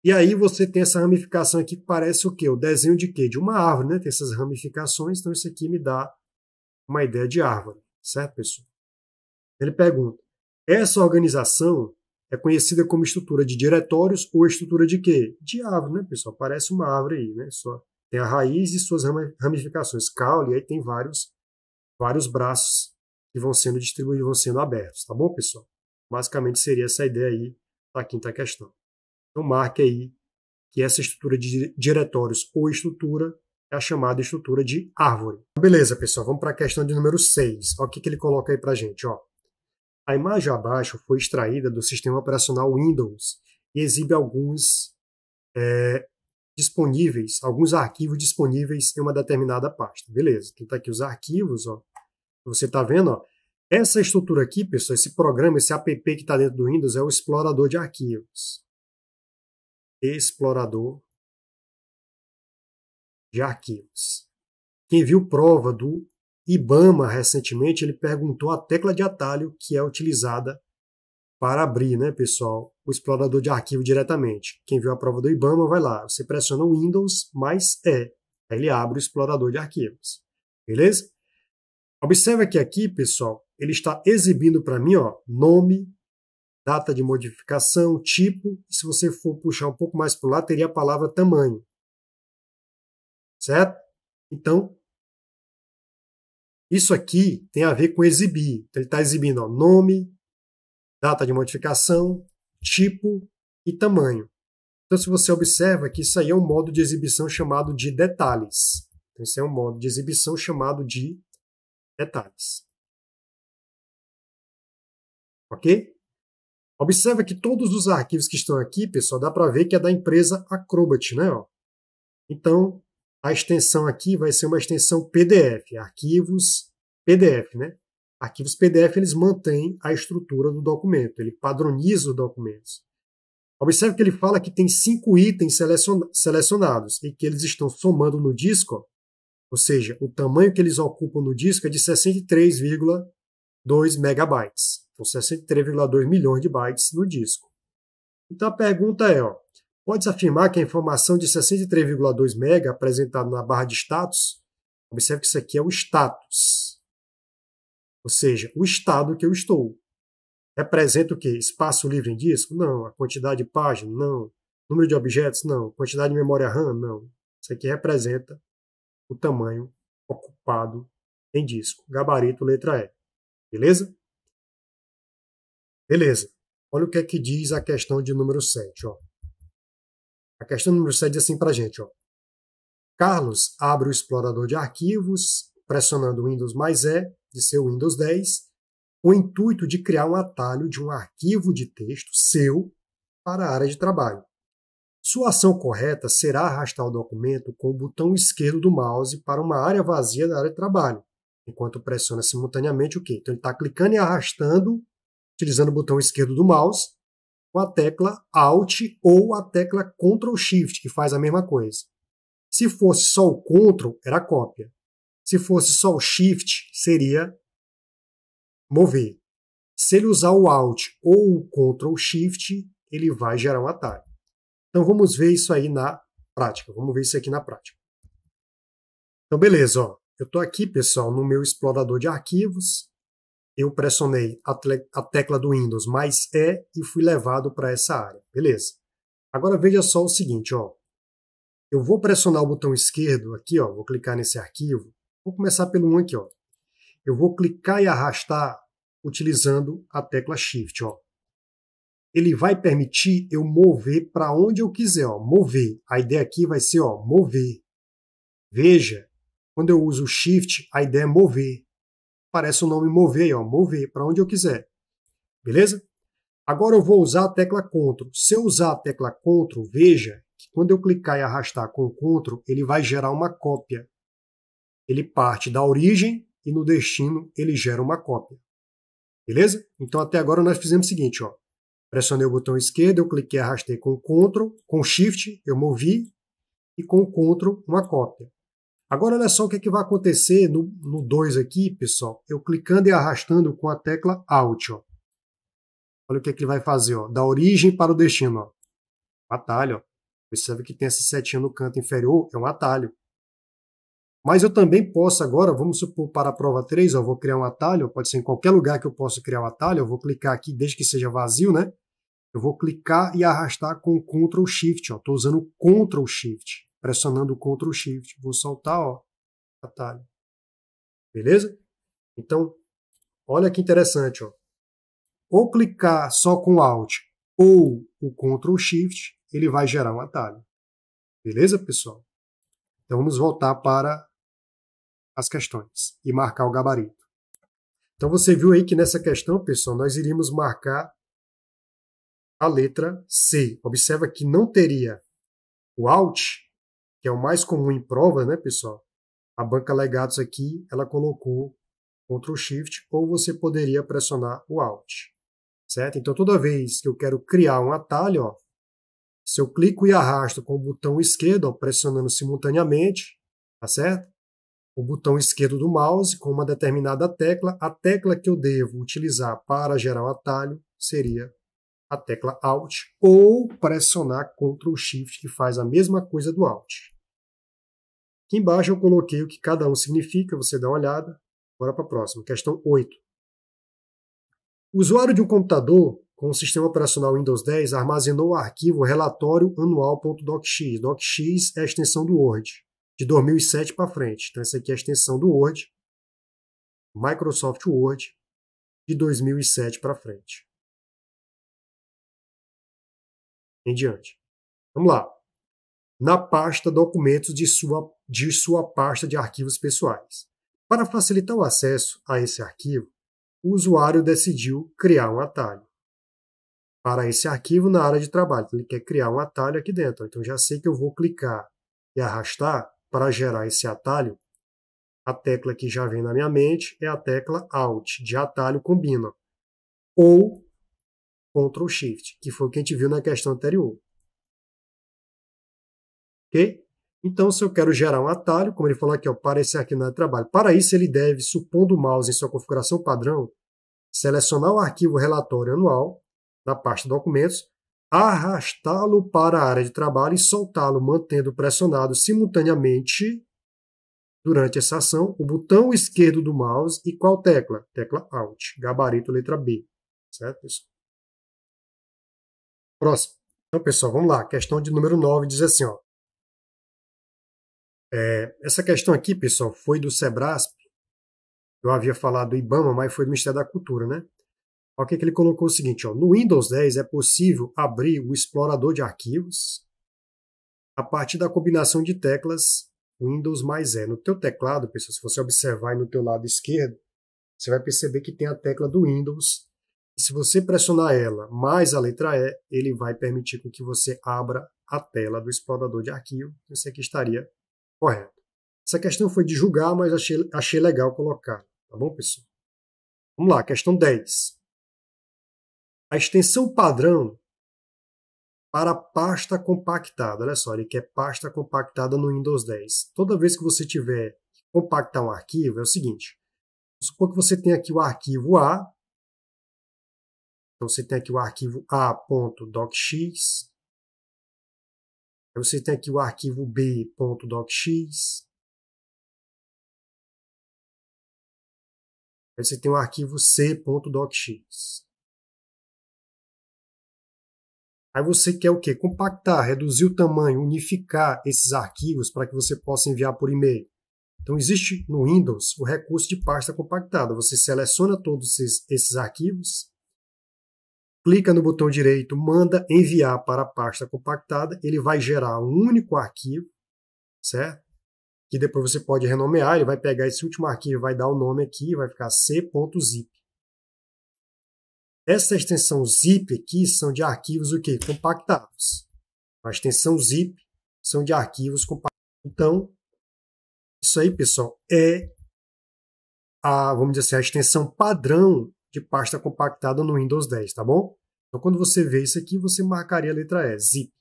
E aí você tem essa ramificação aqui que parece o quê? O desenho de quê? De uma árvore, né? Tem essas ramificações, então isso aqui me dá uma ideia de árvore, certo, pessoal? Ele pergunta, essa organização é conhecida como estrutura de diretórios ou estrutura de quê? De árvore, né, pessoal? Parece uma árvore aí, né? Só tem a raiz e suas ramificações, caule, e aí tem vários braços que vão sendo distribuídos, vão sendo abertos, tá bom, pessoal? Basicamente seria essa ideia aí da quinta questão. Então marque aí que essa estrutura de diretórios ou estrutura é a chamada estrutura de árvore. Beleza, pessoal, vamos para a questão de número 6. Olha o que ele coloca aí para a gente, ó. A imagem abaixo foi extraída do sistema operacional Windows e exibe alguns alguns arquivos disponíveis em uma determinada pasta. Beleza, então tá aqui os arquivos, ó. Você está vendo, ó. Essa estrutura aqui, pessoal, esse programa, esse app que está dentro do Windows é o explorador de arquivos. Explorador de arquivos. Quem viu prova do IBAMA recentemente, ele perguntou a tecla de atalho que é utilizada para abrir, né, pessoal, o explorador de arquivo diretamente. Quem viu a prova do IBAMA, vai lá. Você pressiona o Windows mais E. Aí ele abre o explorador de arquivos. Beleza? Observa que aqui, pessoal, ele está exibindo para mim, ó, nome, data de modificação, tipo, e se você for puxar um pouco mais para o lado, teria a palavra tamanho. Certo? Então, isso aqui tem a ver com exibir. Então, ele está exibindo, ó, nome, data de modificação, tipo e tamanho. Então, se você observa que isso aí é um modo de exibição chamado de detalhes. Então, esse é um modo de exibição chamado de detalhes. Ok? Observa que todos os arquivos que estão aqui, pessoal, dá para ver que é da empresa Acrobat, né? Ó. Então, a extensão aqui vai ser uma extensão PDF, arquivos PDF, né? Arquivos PDF, eles mantêm a estrutura do documento, ele padroniza os documentos. Observe que ele fala que tem 5 itens selecionados e que eles estão somando no disco, ó, ou seja, o tamanho que eles ocupam no disco é de 63,2 megabytes. Então, 63,2 milhões de bytes no disco. Então, a pergunta é, ó, pode-se afirmar que a informação de 63,2 MB apresentada na barra de status, observe que isso aqui é o status, ou seja, o estado que eu estou. Representa o quê? Espaço livre em disco? Não. A quantidade de páginas? Não. Número de objetos? Não. Quantidade de memória RAM? Não. Isso aqui representa o tamanho ocupado em disco. Gabarito, letra E. Beleza? Beleza. Olha o que é que diz a questão de número 7. Ó. A questão número 7 diz assim para a gente. Ó. Carlos abre o explorador de arquivos, pressionando o Windows mais E de seu Windows 10, com o intuito de criar um atalho de um arquivo de texto seu para a área de trabalho. Sua ação correta será arrastar o documento com o botão esquerdo do mouse para uma área vazia da área de trabalho, enquanto pressiona simultaneamente o quê? Então ele está clicando e arrastando, utilizando o botão esquerdo do mouse, com a tecla Alt ou a tecla Ctrl Shift, que faz a mesma coisa. Se fosse só o Ctrl, era cópia. Se fosse só o Shift, seria mover. Se ele usar o Alt ou o Ctrl Shift, ele vai gerar um atalho. Então vamos ver isso aí na prática. Vamos ver isso aqui na prática. Então beleza, ó. Eu estou aqui, pessoal, no meu explorador de arquivos. Eu pressionei a tecla do Windows mais E e fui levado para essa área. Beleza. Agora veja só o seguinte, ó. Eu vou pressionar o botão esquerdo aqui, ó. Vou clicar nesse arquivo. Vou começar pelo 1 aqui, ó. Eu vou clicar e arrastar utilizando a tecla Shift, ó. Ele vai permitir eu mover para onde eu quiser, ó. Mover. A ideia aqui vai ser, ó, mover. Veja, quando eu uso o Shift, a ideia é mover. Parece o nome mover, ó, mover para onde eu quiser. Beleza? Agora eu vou usar a tecla Ctrl. Se eu usar a tecla Ctrl, veja que quando eu clicar e arrastar com o Ctrl, ele vai gerar uma cópia. Ele parte da origem e no destino ele gera uma cópia. Beleza? Então até agora nós fizemos o seguinte, ó. Pressionei o botão esquerdo, eu cliquei e arrastei com o Ctrl, com o Shift eu movi e com o Ctrl uma cópia. Agora olha só o que, é que vai acontecer no 2 aqui, pessoal. Eu clicando e arrastando com a tecla Alt, ó. Olha o que, é que ele vai fazer, ó. Da origem para o destino, ó. Atalho, ó. Percebe que tem essa setinha no canto inferior, é um atalho. Mas eu também posso agora, vamos supor, para a prova 3, eu vou criar um atalho, pode ser em qualquer lugar que eu possa criar um atalho, eu vou clicar aqui, desde que seja vazio, né? Eu vou clicar e arrastar com o Ctrl Shift, ó. Estou usando o Ctrl Shift, pressionando o Ctrl Shift. Vou soltar, ó, atalho. Beleza? Então, olha que interessante, ó. Ou clicar só com o Alt ou o Ctrl Shift, ele vai gerar um atalho. Beleza, pessoal? Então vamos voltar para as questões e marcar o gabarito. Então você viu aí que nessa questão, pessoal, nós iríamos marcar a letra C. Observa que não teria o Alt, que é o mais comum em provas, né, pessoal? A banca Legados aqui, ela colocou Ctrl Shift, ou você poderia pressionar o Alt, certo? Então toda vez que eu quero criar um atalho, ó, se eu clico e arrasto com o botão esquerdo, ó, pressionando simultaneamente, tá certo? O botão esquerdo do mouse com uma determinada tecla, a tecla que eu devo utilizar para gerar um atalho seria a tecla Alt, ou pressionar Ctrl Shift, que faz a mesma coisa do Alt. Aqui embaixo eu coloquei o que cada um significa, você dá uma olhada. Bora para a próxima, questão 8. O usuário de um computador com o sistema operacional Windows 10 armazenou o arquivo relatório anual.docx. Docx é a extensão do Word, de 2007 para frente. Então essa aqui é a extensão do Word, Microsoft Word, de 2007 para frente. Em diante. Vamos lá. Na pasta documentos de sua pasta de arquivos pessoais. Para facilitar o acesso a esse arquivo, o usuário decidiu criar um atalho para esse arquivo na área de trabalho. Ele quer criar um atalho aqui dentro. Então já sei que eu vou clicar e arrastar para gerar esse atalho. A tecla que já vem na minha mente é a tecla Alt, de atalho combina. Ou Ctrl Shift, que foi o que a gente viu na questão anterior. Ok? Então, se eu quero gerar um atalho, como ele falou aqui, ó, para esse arquivo de trabalho, para isso ele deve, supondo o mouse em sua configuração padrão, selecionar o arquivo relatório anual, na pasta documentos, arrastá-lo para a área de trabalho e soltá-lo, mantendo pressionado simultaneamente, durante essa ação, o botão esquerdo do mouse e qual tecla? Tecla Alt, gabarito letra B. Certo, pessoal? Próximo. Então, pessoal, vamos lá. Questão de número 9 diz assim, ó. Essa questão aqui, pessoal, foi do Sebrasp. Eu havia falado do IBAMA, mas foi do Ministério da Cultura, né? O que ele colocou o seguinte, ó, no Windows 10 é possível abrir o explorador de arquivos a partir da combinação de teclas Windows mais E. No teu teclado, pessoal, se você observar aí no teu lado esquerdo, você vai perceber que tem a tecla do Windows. E se você pressionar ela mais a letra E, ele vai permitir com que você abra a tela do explorador de arquivo. Isso aqui estaria correto. Essa questão foi de julgar, mas achei legal colocar. Tá bom, pessoal? Vamos lá, questão 10. A extensão padrão para pasta compactada. Olha só, ele quer pasta compactada no Windows 10. Toda vez que você tiver que compactar um arquivo, é o seguinte. Vamos supor que você tem aqui o arquivo A. Então você tem aqui o arquivo A.docx. Aí você tem aqui o arquivo B.docx. Aí você tem o arquivo C.docx. Aí você quer o quê? Compactar, reduzir o tamanho, unificar esses arquivos para que você possa enviar por e-mail. Então existe no Windows o recurso de pasta compactada. Você seleciona todos esses arquivos, clica no botão direito, manda enviar para a pasta compactada, ele vai gerar um único arquivo, certo? Que depois você pode renomear, ele vai pegar esse último arquivo, vai dar o nome aqui, vai ficar c.zip. Essa extensão zip aqui são de arquivos o quê? Compactados. A extensão zip são de arquivos compactados. Então, isso aí, pessoal, é vamos dizer assim, a extensão padrão de pasta compactada no Windows 10, tá bom? Então, quando você vê isso aqui, você marcaria a letra E, zip.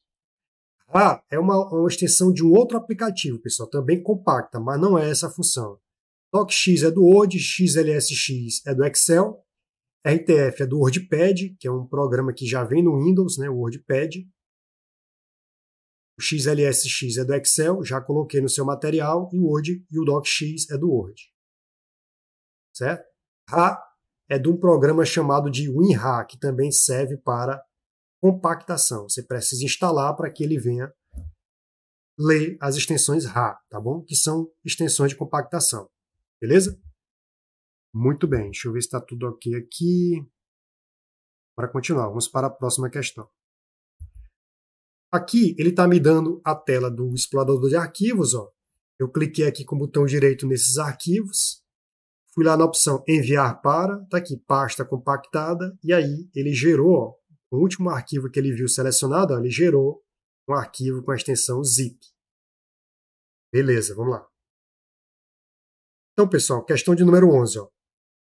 É uma extensão de um outro aplicativo, pessoal, também compacta, mas não é essa a função. DocX é do Word, XLSX é do Excel, RTF é do WordPad, que é um programa que já vem no Windows, né, o WordPad. O XLSX é do Excel, já coloquei no seu material, e o Word e o DocX é do Word. Certo? RA é de um programa chamado de WinRAR, que também serve para compactação. Você precisa instalar para que ele venha ler as extensões RA, tá bom? Que são extensões de compactação. Beleza? Muito bem, deixa eu ver se está tudo ok aqui. Para continuar, vamos para a próxima questão. Aqui ele está me dando a tela do explorador de arquivos. Ó. Eu cliquei aqui com o botão direito nesses arquivos, fui lá na opção enviar para, está aqui pasta compactada, e aí ele gerou, ó, o último arquivo que ele viu selecionado, ó, ele gerou um arquivo com a extensão zip. Beleza, vamos lá. Então, pessoal, questão de número 11. Ó.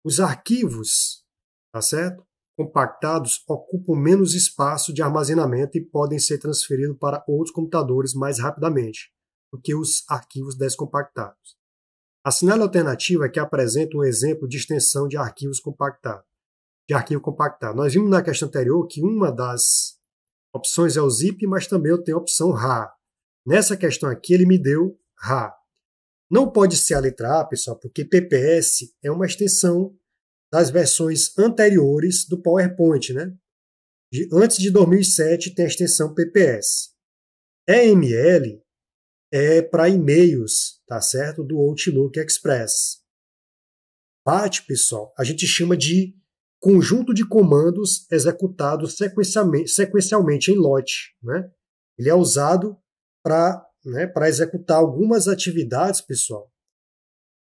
Os arquivos, tá certo? Compactados ocupam menos espaço de armazenamento e podem ser transferidos para outros computadores mais rapidamente do que os arquivos descompactados. Assinale a alternativa que apresenta um exemplo de extensão de arquivos compactados. De arquivo compactado. Nós vimos na questão anterior que uma das opções é o zip, mas também eu tenho a opção RAR. Nessa questão aqui ele me deu RAR. Não pode ser a letra A, pessoal, porque PPS é uma extensão das versões anteriores do PowerPoint, né? Antes de 2007 tem a extensão PPS. EML é para e-mails, tá certo? Do Outlook Express. PAT, pessoal, a gente chama de conjunto de comandos executados sequencialmente em lote, né? Ele é usado para executar algumas atividades, pessoal,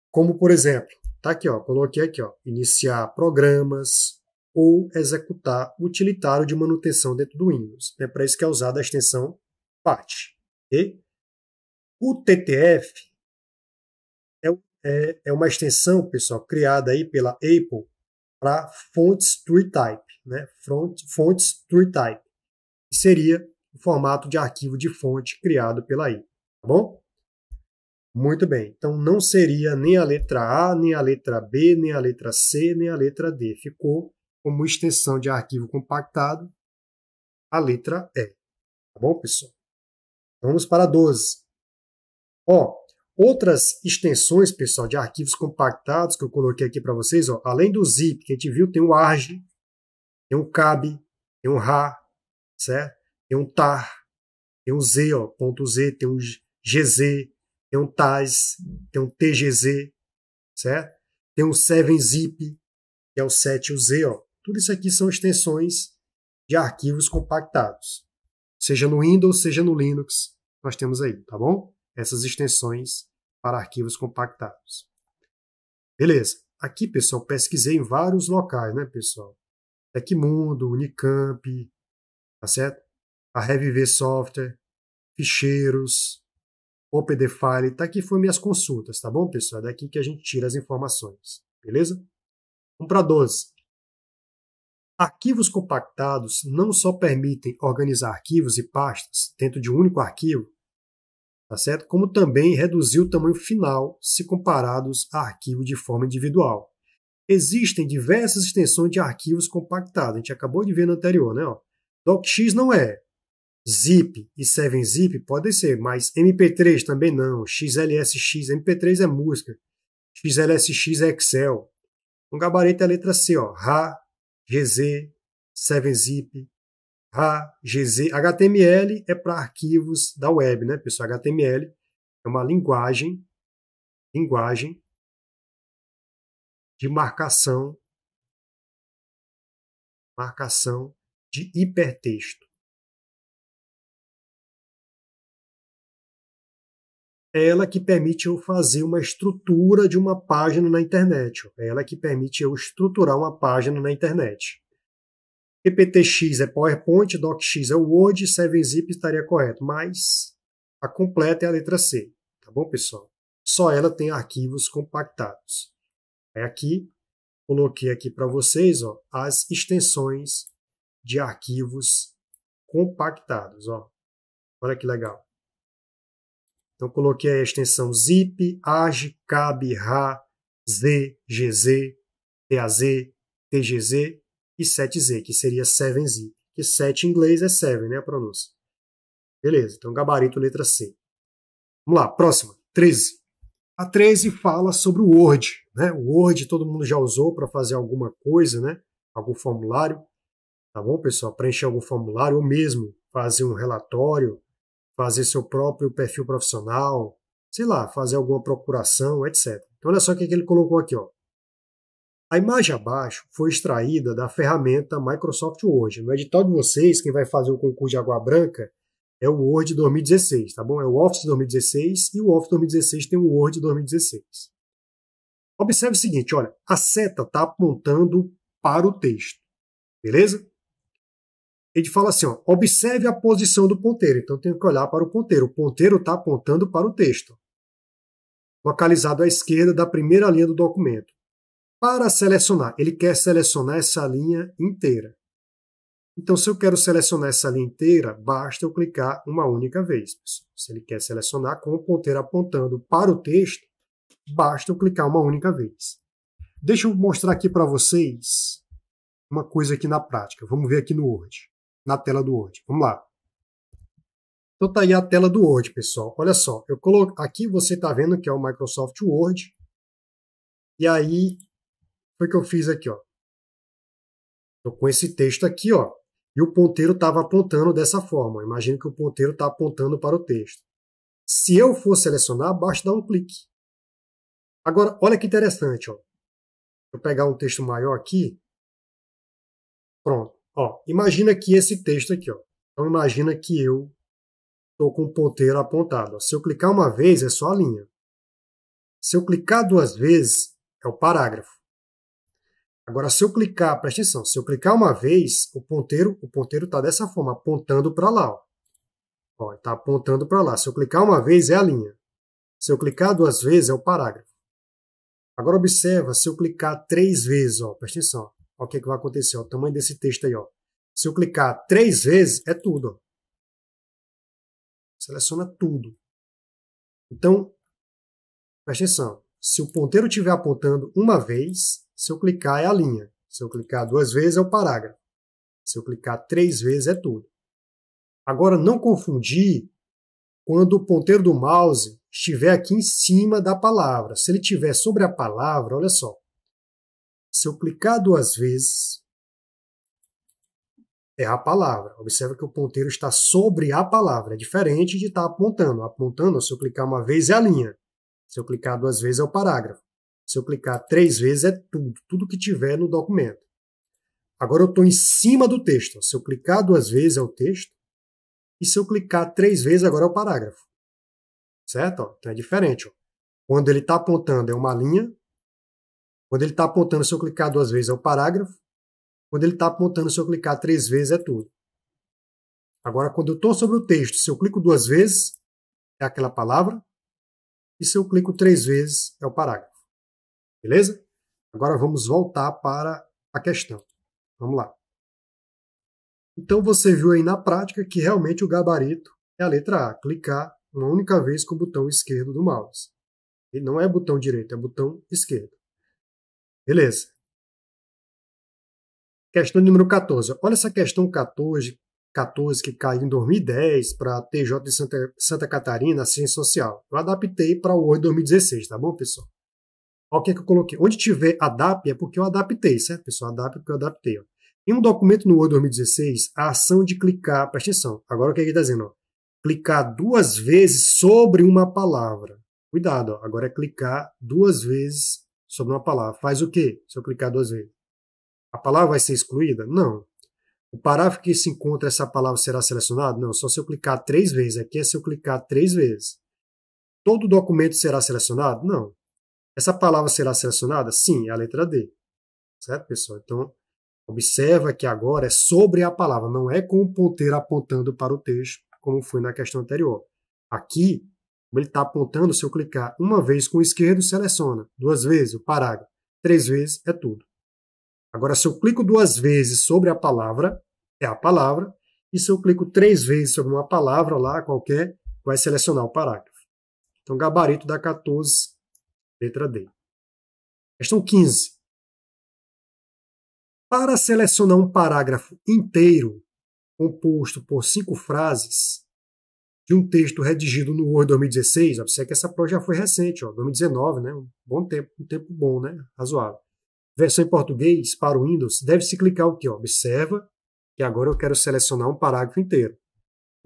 como, por exemplo, tá aqui, ó, coloquei aqui, ó, iniciar programas ou executar utilitário de manutenção dentro do Windows. É para isso que é usada a extensão PAT. Okay? O TTF é uma extensão, pessoal, criada aí pela Apple para fontes TreeType. né, fontes TrueType, que seria o formato de arquivo de fonte criado pela AI, tá bom? Muito bem, então não seria nem a letra A, nem a letra B, nem a letra C, nem a letra D. Ficou como extensão de arquivo compactado a letra E. Tá bom, pessoal? Vamos para 12. Outras extensões, pessoal, de arquivos compactados que eu coloquei aqui para vocês, além do zip, que a gente viu, tem o arg, tem o cab, tem o ra, certo? Tem um tar, tem um z, ponto .z, tem um gz, tem um taz, tem um tgz, certo? Tem um 7zip, que é o 7 e o z, Tudo isso aqui são extensões de arquivos compactados. Seja no Windows, seja no Linux, nós temos aí, tá bom? Essas extensões para arquivos compactados. Beleza. Aqui, pessoal, pesquisei em vários locais, né, pessoal? Tecmundo, Unicamp, tá certo? A Reviver Software, ficheiros, OpenDefile, tá aqui foram minhas consultas, tá bom, pessoal? É daqui que a gente tira as informações, beleza? Vamos para 12. Arquivos compactados não só permitem organizar arquivos e pastas dentro de um único arquivo, tá certo? Como também reduzir o tamanho final se comparados a arquivo de forma individual. Existem diversas extensões de arquivos compactados, a gente acabou de ver no anterior, né? DocX não é. Zip e 7zip podem ser, mas MP3 também não. XLSX, MP3 é música. XLSX é Excel. O gabarito é a letra C, RA, GZ, 7zip, RA, GZ. HTML é para arquivos da web, né, pessoal? HTML é uma linguagem de marcação de hipertexto. É ela que permite eu fazer uma estrutura de uma página na internet. É ela que permite eu estruturar uma página na internet. PPTX é PowerPoint, DocX é o Word, 7zip estaria correto, mas a completa é a letra C. Tá bom, pessoal? Só ela tem arquivos compactados. Aqui, coloquei aqui para vocês as extensões de arquivos compactados. Olha que legal. Então, coloquei a extensão zip, arg, cab, ra, z, gz, taz, tgz e 7z, que seria 7zip. Que 7 em inglês é 7, né, a pronúncia. Beleza, então gabarito letra C. Vamos lá, próxima, 13. A 13 fala sobre o Word, né? O Word todo mundo já usou para fazer alguma coisa, né? Algum formulário, tá bom, pessoal? Preencher algum formulário ou mesmo fazer um relatório, fazer seu próprio perfil profissional, sei lá, fazer alguma procuração, etc. Então, olha só o que ele colocou aqui. A imagem abaixo foi extraída da ferramenta Microsoft Word. No edital de vocês, quem vai fazer o concurso de Água Branca é o Word 2016, tá bom? É o Office 2016 e o Office 2016 tem o Word 2016. Observe o seguinte, olha, a seta está apontando para o texto, beleza? Ele fala assim, observe a posição do ponteiro. Então tem que olhar para o ponteiro. O ponteiro está apontando para o texto, localizado à esquerda da primeira linha do documento. Para selecionar, ele quer selecionar essa linha inteira. Então, se eu quero selecionar essa linha inteira, basta eu clicar uma única vez. Se ele quer selecionar com o ponteiro apontando para o texto, basta eu clicar uma única vez. Deixa eu mostrar aqui para vocês uma coisa aqui na prática. Vamos ver aqui no Word, na tela do Word. Vamos lá. Então tá aí a tela do Word, pessoal. Olha só, eu coloco aqui, você está vendo que é o Microsoft Word. E aí, foi o que eu fiz aqui, Estou com esse texto aqui, e o ponteiro estava apontando dessa forma. Imagina que o ponteiro está apontando para o texto. Se eu for selecionar, basta dar um clique. Agora, olha que interessante, Vou pegar um texto maior aqui. Pronto. Imagina que esse texto aqui, Então, imagina que eu estou com o ponteiro apontado. Se eu clicar uma vez, é só a linha. Se eu clicar duas vezes, é o parágrafo. Agora, se eu clicar, presta atenção, se eu clicar uma vez, o ponteiro está dessa forma, apontando para lá. Está apontando para lá. Se eu clicar uma vez, é a linha. Se eu clicar duas vezes, é o parágrafo. Agora, observa, se eu clicar três vezes, presta atenção, olha o que vai acontecer, ó, o tamanho desse texto aí. Ó. Se eu clicar 3 vezes, é tudo. Ó. Seleciona tudo. Então, presta atenção. Se o ponteiro estiver apontando uma vez, se eu clicar é a linha. Se eu clicar 2 vezes é o parágrafo. Se eu clicar 3 vezes é tudo. Agora, não confundir quando o ponteiro do mouse estiver aqui em cima da palavra. Se ele estiver sobre a palavra, olha só. Se eu clicar 2 vezes, é a palavra. Observa que o ponteiro está sobre a palavra. É diferente de estar apontando. Apontando, se eu clicar uma vez, é a linha. Se eu clicar 2 vezes, é o parágrafo. Se eu clicar 3 vezes, é tudo. Tudo que tiver no documento. Agora eu estou em cima do texto. Se eu clicar 2 vezes, é o texto. E se eu clicar 3 vezes, agora é o parágrafo. Certo? Então é diferente. Ó. Quando ele está apontando, é uma linha. Quando ele está apontando, se eu clicar 2 vezes, é o parágrafo. Quando ele está apontando, se eu clicar 3 vezes, é tudo. Agora, quando eu estou sobre o texto, se eu clico 2 vezes, é aquela palavra. E se eu clico 3 vezes, é o parágrafo. Beleza? Agora vamos voltar para a questão. Vamos lá. Então você viu aí na prática que realmente o gabarito é a letra A. Clicar uma única vez com o botão esquerdo do mouse. E não é botão direito, é botão esquerdo. Beleza. Questão número 14. Olha essa questão 14 que caiu em 2010 para a TJ de Santa Catarina, Ciência Social. Eu adaptei para o Word 2016, tá bom, pessoal? Olha o que eu coloquei. Onde tiver ADAP é porque eu adaptei, certo, pessoal? ADAP é porque eu adaptei. Ó. Em um documento no Word 2016, a ação de clicar, presta atenção, agora o que ele está dizendo? Ó, clicar 2 vezes sobre uma palavra. Cuidado, ó, agora é clicar 2 vezes sobre uma palavra. Faz o quê se eu clicar 2 vezes? A palavra vai ser excluída? Não. O parágrafo que se encontra essa palavra será selecionado? Não, só se eu clicar 3 vezes. Aqui é se eu clicar 3 vezes. Todo documento será selecionado? Não. Essa palavra será selecionada? Sim, é a letra D. Certo, pessoal? Então, observa que agora é sobre a palavra, não é com o ponteiro apontando para o texto, como foi na questão anterior. Aqui, como ele está apontando, se eu clicar uma vez com o esquerdo, seleciona. 2 vezes, o parágrafo. 3 vezes, é tudo. Agora, se eu clico 2 vezes sobre a palavra, é a palavra. E se eu clico 3 vezes sobre uma palavra lá, qualquer, vai selecionar o parágrafo. Então, gabarito da 14, letra D. Questão 15. Para selecionar um parágrafo inteiro, composto por 5 frases, de um texto redigido no Word 2016, observe que essa prova já foi recente, ó, 2019, né? Um tempo bom, né? Razoável. Versão em português para o Windows, deve-se clicar o quê? Observa que agora eu quero selecionar um parágrafo inteiro.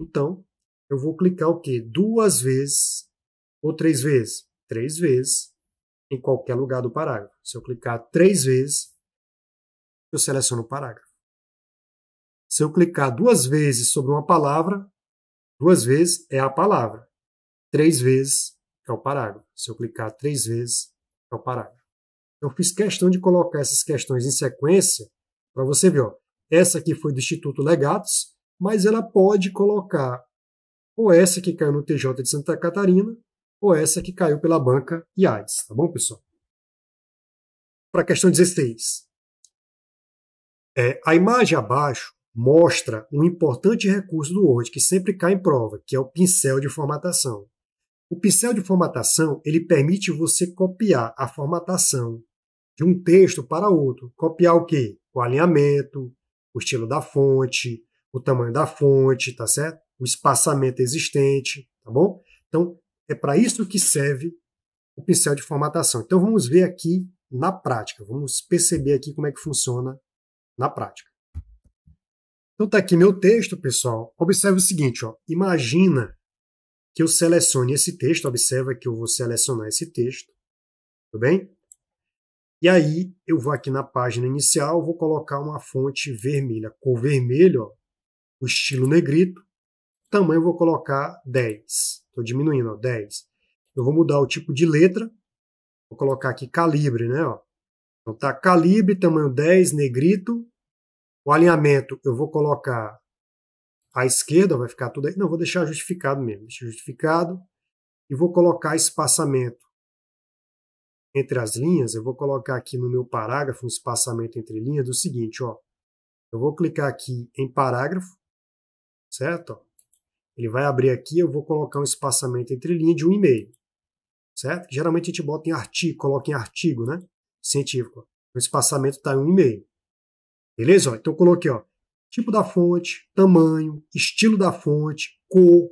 Então, eu vou clicar o quê? 2 vezes ou 3 vezes? 3 vezes em qualquer lugar do parágrafo. Se eu clicar 3 vezes, eu seleciono o parágrafo. Se eu clicar 2 vezes sobre uma palavra, 2 vezes é a palavra. 3 vezes é o parágrafo. Se eu clicar 3 vezes, é o parágrafo. Eu fiz questão de colocar essas questões em sequência para você ver. Ó, essa aqui foi do Instituto Legatos, mas ela pode colocar ou essa que caiu no TJ de Santa Catarina, ou essa que caiu pela banca IADES. Tá bom, pessoal? Para a questão 16. A imagem abaixo mostra um importante recurso do Word que sempre cai em prova, que é o pincel de formatação. O pincel de formatação ele permite você copiar a formatação de um texto para outro. Copiar o quê? O alinhamento, o estilo da fonte, o tamanho da fonte, tá certo? O espaçamento existente, tá bom? Então, é para isso que serve o pincel de formatação. Então, vamos ver aqui na prática. Vamos perceber aqui como é que funciona na prática. Então, tá aqui meu texto, pessoal. Observe o seguinte, ó. Imagina que eu selecione esse texto. Observa que eu vou selecionar esse texto. Tudo bem? E aí, eu vou aqui na página inicial, vou colocar uma fonte vermelha, cor vermelha, ó, o estilo negrito, tamanho eu vou colocar 10. Estou diminuindo, ó, 10. Eu vou mudar o tipo de letra, vou colocar aqui calibre, né? Ó. Então tá calibre, tamanho 10, negrito. O alinhamento eu vou colocar à esquerda, vai ficar tudo aí. Não, vou deixar justificado mesmo, deixa justificado. E vou colocar espaçamento entre as linhas, eu vou colocar aqui no meu parágrafo um espaçamento entre linhas do seguinte, ó. Eu vou clicar aqui em parágrafo, certo? Ele vai abrir aqui, eu vou colocar um espaçamento entre linhas de 1,5, certo? Geralmente a gente bota em artigo, coloca em artigo, né? Científico. O espaçamento está em 1,5. Beleza? Ó, então eu coloquei, ó, tipo da fonte, tamanho, estilo da fonte, cor,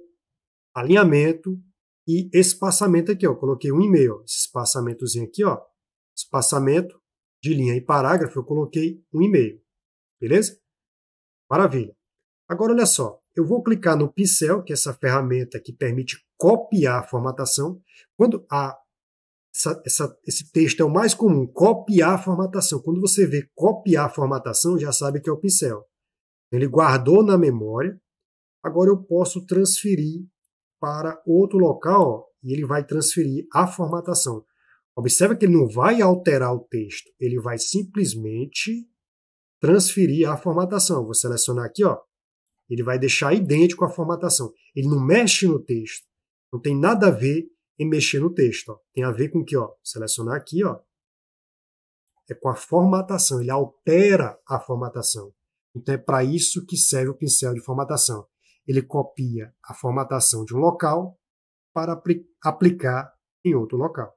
alinhamento e espaçamento aqui, ó. Eu coloquei 1,5, esse espaçamentozinho aqui, ó. Espaçamento de linha e parágrafo, eu coloquei 1,5. Beleza? Maravilha. Agora, olha só. Eu vou clicar no pincel, que é essa ferramenta que permite copiar a formatação. Quando esse texto é o mais comum, copiar a formatação. Quando você vê copiar a formatação, já sabe que é o pincel. Ele guardou na memória. Agora eu posso transferir para outro local, ó, e ele vai transferir a formatação. Observa que ele não vai alterar o texto, ele vai simplesmente transferir a formatação. Vou selecionar aqui, ó. Ele vai deixar idêntico à formatação. Ele não mexe no texto. Não tem nada a ver em mexer no texto. Ó. Tem a ver com o que? Ó? Selecionar aqui, ó. É com a formatação. Ele altera a formatação. Então é para isso que serve o pincel de formatação. Ele copia a formatação de um local para aplicar em outro local.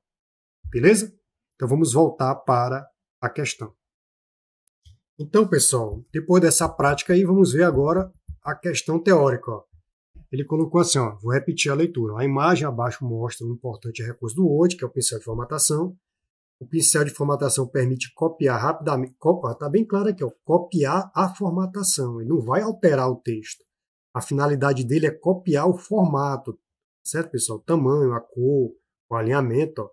Beleza? Então vamos voltar para a questão. Então, pessoal, depois dessa prática aí, vamos ver agora a questão teórica. Ó. Ele colocou assim, ó, vou repetir a leitura. A imagem abaixo mostra um importante recurso do Word, que é o pincel de formatação. O pincel de formatação permite copiar rapidamente, está bem claro aqui, ó, copiar a formatação. Ele não vai alterar o texto. A finalidade dele é copiar o formato, certo, pessoal? O tamanho, a cor, o alinhamento, ó,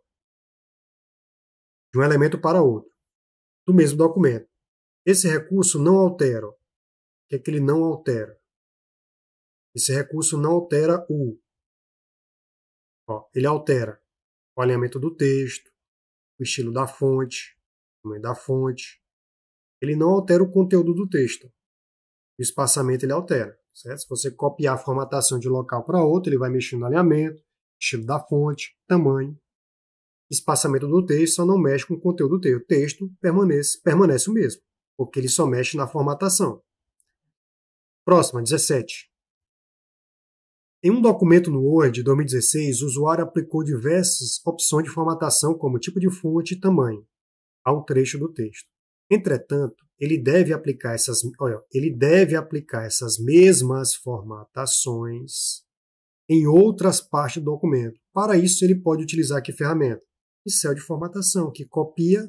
de um elemento para outro, do mesmo documento. Esse recurso não altera. O que é que ele não altera? Esse recurso não altera ele altera o alinhamento do texto, o estilo da fonte, o tamanho da fonte. Ele não altera o conteúdo do texto. O espaçamento ele altera. Certo? Se você copiar a formatação de um local para outro, ele vai mexer no alinhamento, estilo da fonte, tamanho. Espaçamento do texto só não mexe com o conteúdo do texto. O texto permanece o mesmo, porque ele só mexe na formatação. Próxima, 17. Em um documento no Word de 2016, o usuário aplicou diversas opções de formatação, como tipo de fonte e tamanho, a um trecho do texto. Entretanto, ele deve aplicar essas mesmas formatações em outras partes do documento. Para isso, ele pode utilizar que ferramenta? Pincel de formatação, que copia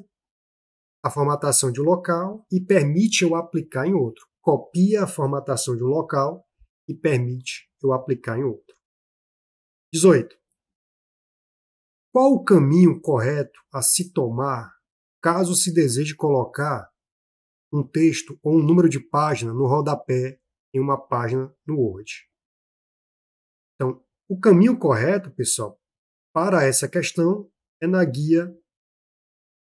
a formatação de um local e permite eu aplicar em outro. Copia a formatação de um local e permite eu aplicar em outro. 18. Qual o caminho correto a se tomar caso se deseje colocar um texto ou um número de página no rodapé em uma página no Word? Então, o caminho correto, pessoal, para essa questão é na guia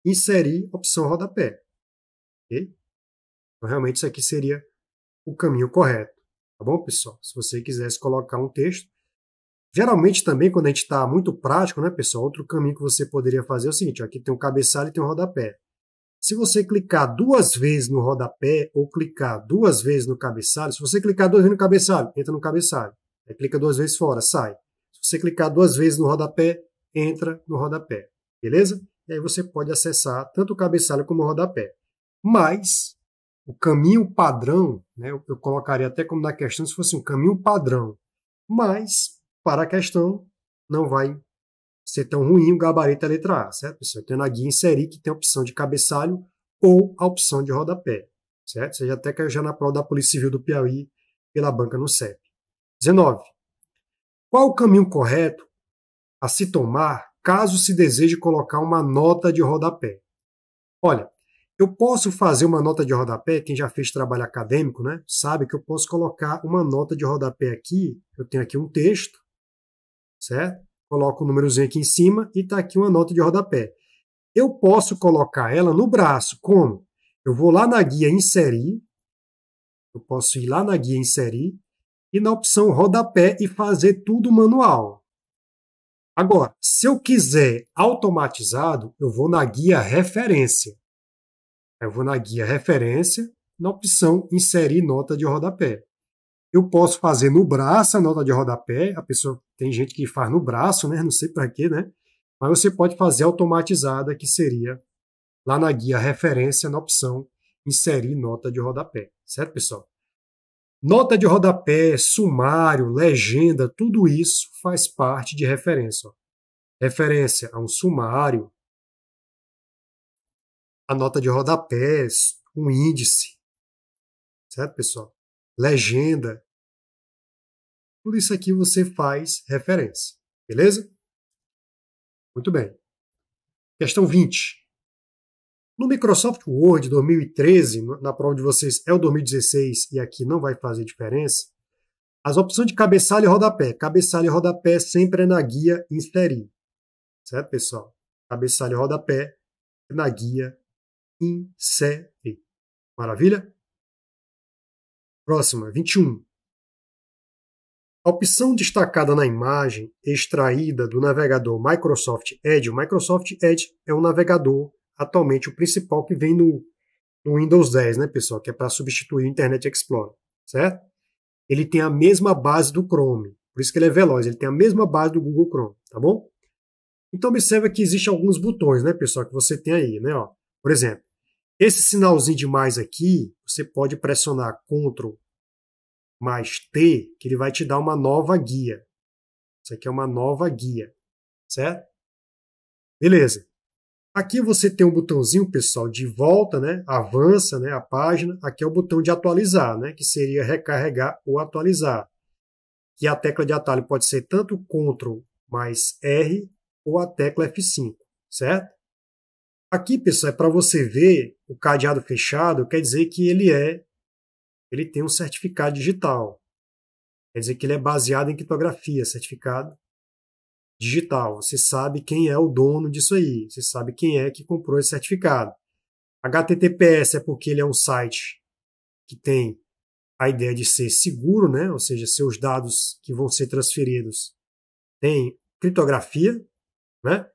inserir opção rodapé. Okay? Então, realmente isso aqui seria o caminho correto. Tá bom, pessoal? Se você quisesse colocar um texto. Geralmente também, quando a gente está muito prático, né, pessoal? Outro caminho que você poderia fazer é o seguinte, ó, aqui tem um cabeçalho e tem um rodapé. Se você clicar 2 vezes no rodapé ou clicar 2 vezes no cabeçalho, se você clicar 2 vezes no cabeçalho, entra no cabeçalho. Aí clica 2 vezes fora, sai. Se você clicar 2 vezes no rodapé, entra no rodapé. Beleza? E aí você pode acessar tanto o cabeçalho como o rodapé. Mas o caminho padrão, né, eu colocaria até como na questão se fosse um caminho padrão. Mas, para a questão, não vai ser tão ruim o gabarito da letra A, certo, pessoal? Então, na guia inserir, que tem a opção de cabeçalho ou a opção de rodapé, certo? Você já até caiu já na prova da Polícia Civil do Piauí pela banca no CEP. 19. Qual o caminho correto a se tomar caso se deseje colocar uma nota de rodapé? Olha, eu posso fazer uma nota de rodapé, quem já fez trabalho acadêmico, né, sabe que eu posso colocar uma nota de rodapé aqui, eu tenho aqui um texto, certo? Coloco o númerozinho aqui em cima e está aqui uma nota de rodapé. Eu posso colocar ela no braço. Como? Eu vou lá na guia inserir, eu posso ir lá na guia inserir e na opção rodapé e fazer tudo manual. Agora, se eu quiser automatizado, eu vou na guia referência. Eu vou na guia referência, na opção inserir nota de rodapé. Eu posso fazer no braço a nota de rodapé, a pessoa tem gente que faz no braço, né? Não sei para quê, né? Mas você pode fazer automatizada, que seria lá na guia referência, na opção inserir nota de rodapé. Certo, pessoal? Nota de rodapé, sumário, legenda, tudo isso faz parte de referência. Ó. Referência a um sumário, a nota de rodapés, um índice, certo, pessoal? Legenda, tudo isso aqui você faz referência, beleza? Muito bem. Questão 20. No Microsoft Word 2013, na prova de vocês é o 2016 e aqui não vai fazer diferença, as opções de cabeçalho e rodapé. Cabeçalho e rodapé sempre é na guia inserir. Certo, pessoal? Cabeçalho e rodapé é na guia inserir. Maravilha? Próxima, 21. A opção destacada na imagem, extraída do navegador Microsoft Edge. O Microsoft Edge é um navegador, atualmente o principal que vem no Windows 10, né, pessoal? Que é para substituir o Internet Explorer, certo? Ele tem a mesma base do Chrome, por isso que ele é veloz, ele tem a mesma base do Google Chrome, tá bom? Então observa que existem alguns botões, né, pessoal, que você tem aí, né? Ó. Por exemplo, esse sinalzinho de mais aqui, você pode pressionar Ctrl mais T, que ele vai te dar uma nova guia. Isso aqui é uma nova guia, certo? Beleza. Aqui você tem um botãozinho, pessoal, de volta, né? Avança, né? A página. Aqui é o botão de atualizar, né? Que seria recarregar ou atualizar. Que a tecla de atalho pode ser tanto Ctrl mais R ou a tecla F5, certo? Aqui, pessoal, é para você ver o cadeado fechado, quer dizer que ele tem um certificado digital. Quer dizer que ele é baseado em criptografia, certificado digital. Você sabe quem é o dono disso aí. Você sabe quem é que comprou esse certificado. HTTPS é porque ele é um site que tem a ideia de ser seguro, né? Ou seja, seus dados que vão ser transferidos têm criptografia, né?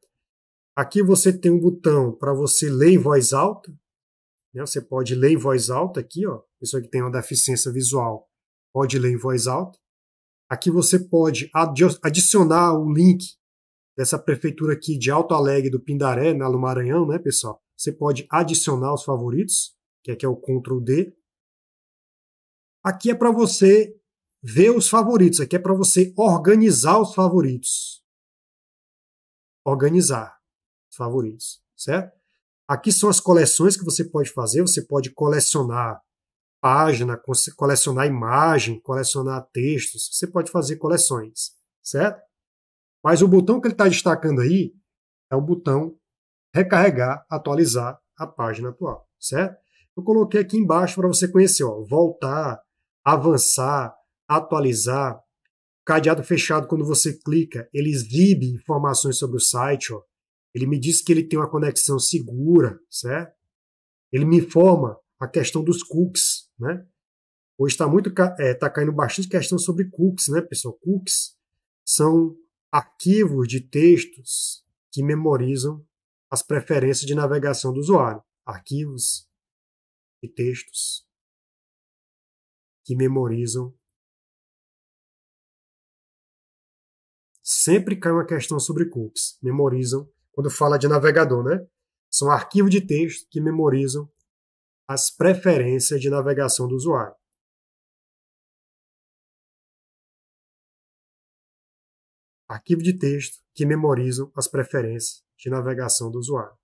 Aqui você tem um botão para você ler em voz alta. Né? Você pode ler em voz alta aqui, ó. Pessoa que tem uma deficiência visual pode ler em voz alta. Aqui você pode adicionar o link dessa prefeitura aqui de Alto Alegre do Pindaré, no Maranhão, né, pessoal? Você pode adicionar os favoritos, que aqui é o Ctrl D. Aqui é para você ver os favoritos, aqui é para você organizar os favoritos. Organizar os favoritos, certo? Aqui são as coleções que você pode fazer, você pode colecionar página, colecionar imagem, colecionar textos, você pode fazer coleções, certo? Mas o botão que ele está destacando aí é o botão recarregar, atualizar a página atual, certo? Eu coloquei aqui embaixo para você conhecer, ó, voltar, avançar, atualizar, cadeado fechado, quando você clica, ele exibe informações sobre o site, ó. Ele me diz que ele tem uma conexão segura, certo? Ele me informa a questão dos cookies, né? Hoje está caindo bastante questão sobre cookies, né, pessoal? Cookies são arquivos de textos que memorizam as preferências de navegação do usuário. Arquivos de textos que memorizam. Sempre cai uma questão sobre cookies. Memorizam, quando fala de navegador, né? São arquivos de texto que memorizam as preferências de navegação do usuário. Arquivo de texto que memorizam as preferências de navegação do usuário.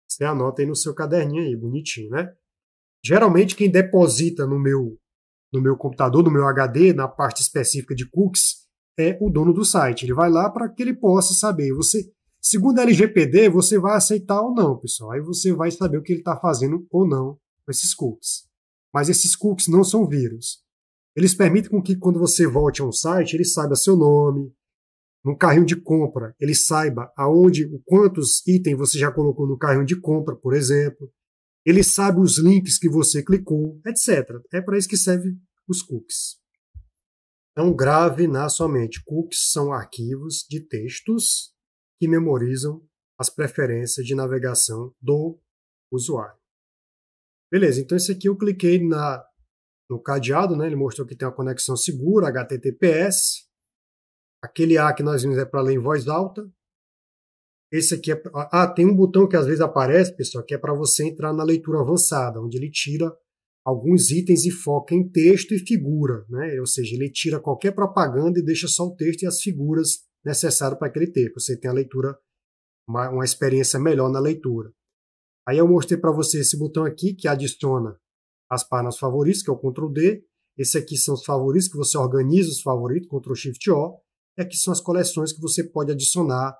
Você anota aí no seu caderninho aí, bonitinho, né? Geralmente quem deposita no meu computador, no meu HD, na parte específica de cookies, é o dono do site. Ele vai lá para que ele possa saber. Você, segundo a LGPD, você vai aceitar ou não, pessoal. Aí você vai saber o que ele está fazendo ou não com esses cookies. Mas esses cookies não são vírus. Eles permitem com que quando você volte a um site, ele saiba seu nome, no carrinho de compra, ele saiba quantos itens você já colocou no carrinho de compra, por exemplo. Ele sabe os links que você clicou, etc. É para isso que servem os cookies. Então, grave na sua mente. Cookies são arquivos de textos que memorizam as preferências de navegação do usuário. Beleza, então esse aqui eu cliquei no cadeado, né? Ele mostrou que tem uma conexão segura, HTTPS. Aquele A que nós vimos é para ler em voz alta. Esse aqui é... tem um botão que às vezes aparece, pessoal, que é para você entrar na leitura avançada, onde ele tira alguns itens e foca em texto e figura, né? Ou seja, ele tira qualquer propaganda e deixa só o texto e as figuras necessárias para aquele texto. Você tem a leitura, uma experiência melhor na leitura. Aí eu mostrei para você esse botão aqui, que adiciona as páginas favoritas, que é o Ctrl D. Esse aqui são os favoritos, que você organiza os favoritos, Ctrl Shift O. E aqui são as coleções que você pode adicionar,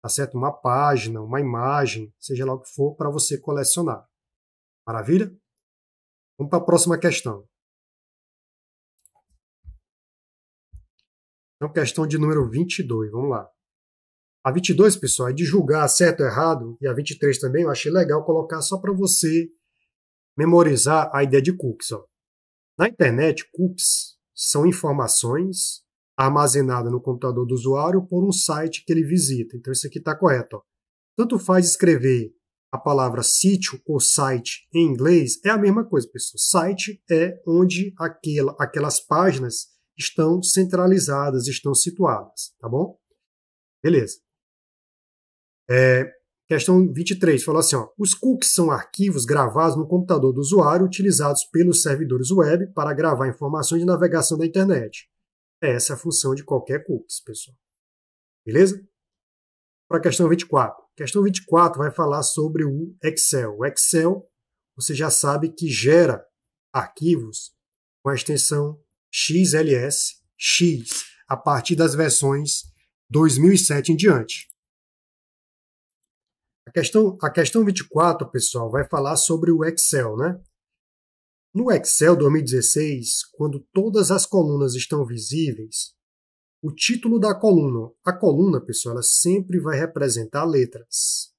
tá certo? Uma página, uma imagem, seja lá o que for, para você colecionar. Maravilha? Vamos para a próxima questão. Então, questão de número 22, vamos lá. A 22, pessoal, é de julgar certo ou errado, e a 23 também, eu achei legal colocar só para você memorizar a ideia de cookies. Ó. Na internet, cookies são informações armazenadas no computador do usuário por um site que ele visita. Então, isso aqui está correto. Ó. Tanto faz escrever a palavra sítio ou site em inglês, é a mesma coisa, pessoal. Site é onde aquelas páginas estão centralizadas, estão situadas, tá bom? Beleza. Questão 23, falou assim, ó, os cookies são arquivos gravados no computador do usuário utilizados pelos servidores web para gravar informações de navegação da internet. Essa é a função de qualquer cookies, pessoal. Beleza? Para a questão 24. Questão 24 vai falar sobre o Excel. O Excel, você já sabe que gera arquivos com a extensão XLS, X, a partir das versões 2007 em diante. A questão 24, pessoal, vai falar sobre o Excel, né? No Excel 2016, quando todas as colunas estão visíveis, o título da coluna, a coluna, pessoal, ela sempre vai representar letras.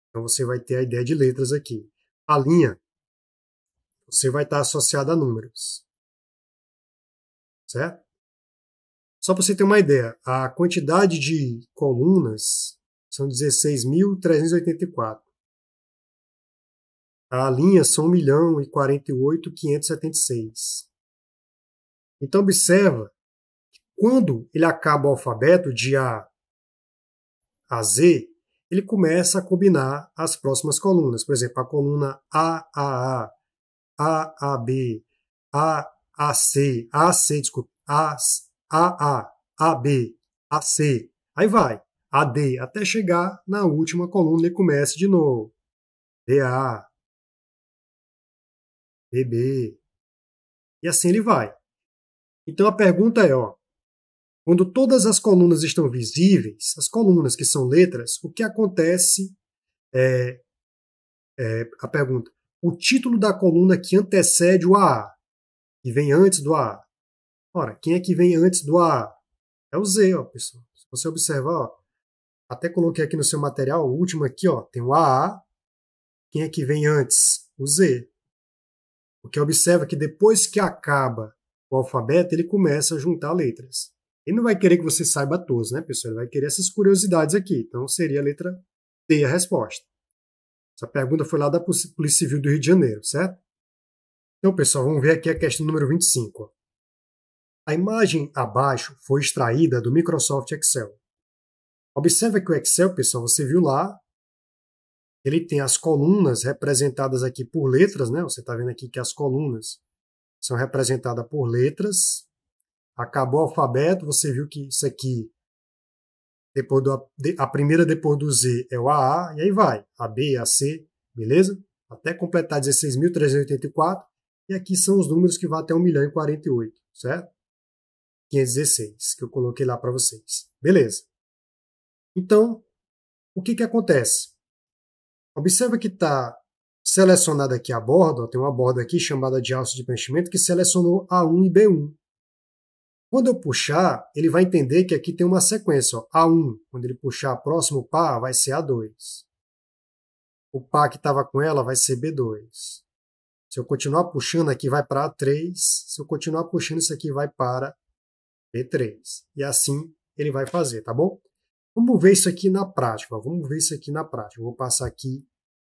Então você vai ter a ideia de letras aqui. A linha, você vai estar associada a números. Certo? Só para você ter uma ideia, a quantidade de colunas são 16.384. A linha são 1.048.576. Então, observa que quando ele acaba o alfabeto de A a Z, ele começa a combinar as próximas colunas. Por exemplo, a coluna AAA, AAB, AAC, AC, desculpa, AA, AB, AC. Aí vai. AD, até chegar na última coluna ele começa de novo. DA, BB, e assim ele vai. Então a pergunta é, ó, quando todas as colunas estão visíveis, as colunas que são letras, o que acontece a pergunta, o título da coluna que antecede o AA, que vem antes do AA. Ora, quem é que vem antes do AA? É o Z, ó, pessoal. Se você observar, ó, até coloquei aqui no seu material, o último aqui, ó, tem o AA. Quem é que vem antes? O Z. Porque observa que depois que acaba o alfabeto, ele começa a juntar letras. Ele não vai querer que você saiba todos, né, pessoal? Ele vai querer essas curiosidades aqui. Então, seria a letra D a resposta. Essa pergunta foi lá da Polícia Civil do Rio de Janeiro, certo? Então, pessoal, vamos ver aqui a questão número 25. Ó. A imagem abaixo foi extraída do Microsoft Excel. Observe que o Excel, pessoal, você viu lá, ele tem as colunas representadas aqui por letras, né? Você está vendo aqui que as colunas são representadas por letras. Acabou o alfabeto, você viu que isso aqui, depois a primeira depois do Z é o AA, e aí vai, AB, AC, beleza? Até completar 16.384, e aqui são os números que vão até 1.048, certo? 516, que eu coloquei lá para vocês. Beleza. Então, o que acontece? Observa que está selecionada aqui a borda, ó, tem uma borda aqui chamada de alça de preenchimento que selecionou A1 e B1. Quando eu puxar, ele vai entender que aqui tem uma sequência. Ó, A1, quando ele puxar o próximo par, vai ser A2. O par que estava com ela vai ser B2. Se eu continuar puxando aqui, vai para A3. Se eu continuar puxando, isso aqui vai para B3. E assim ele vai fazer, tá bom? Vamos ver isso aqui na prática. Vamos ver isso aqui na prática. Eu vou passar aqui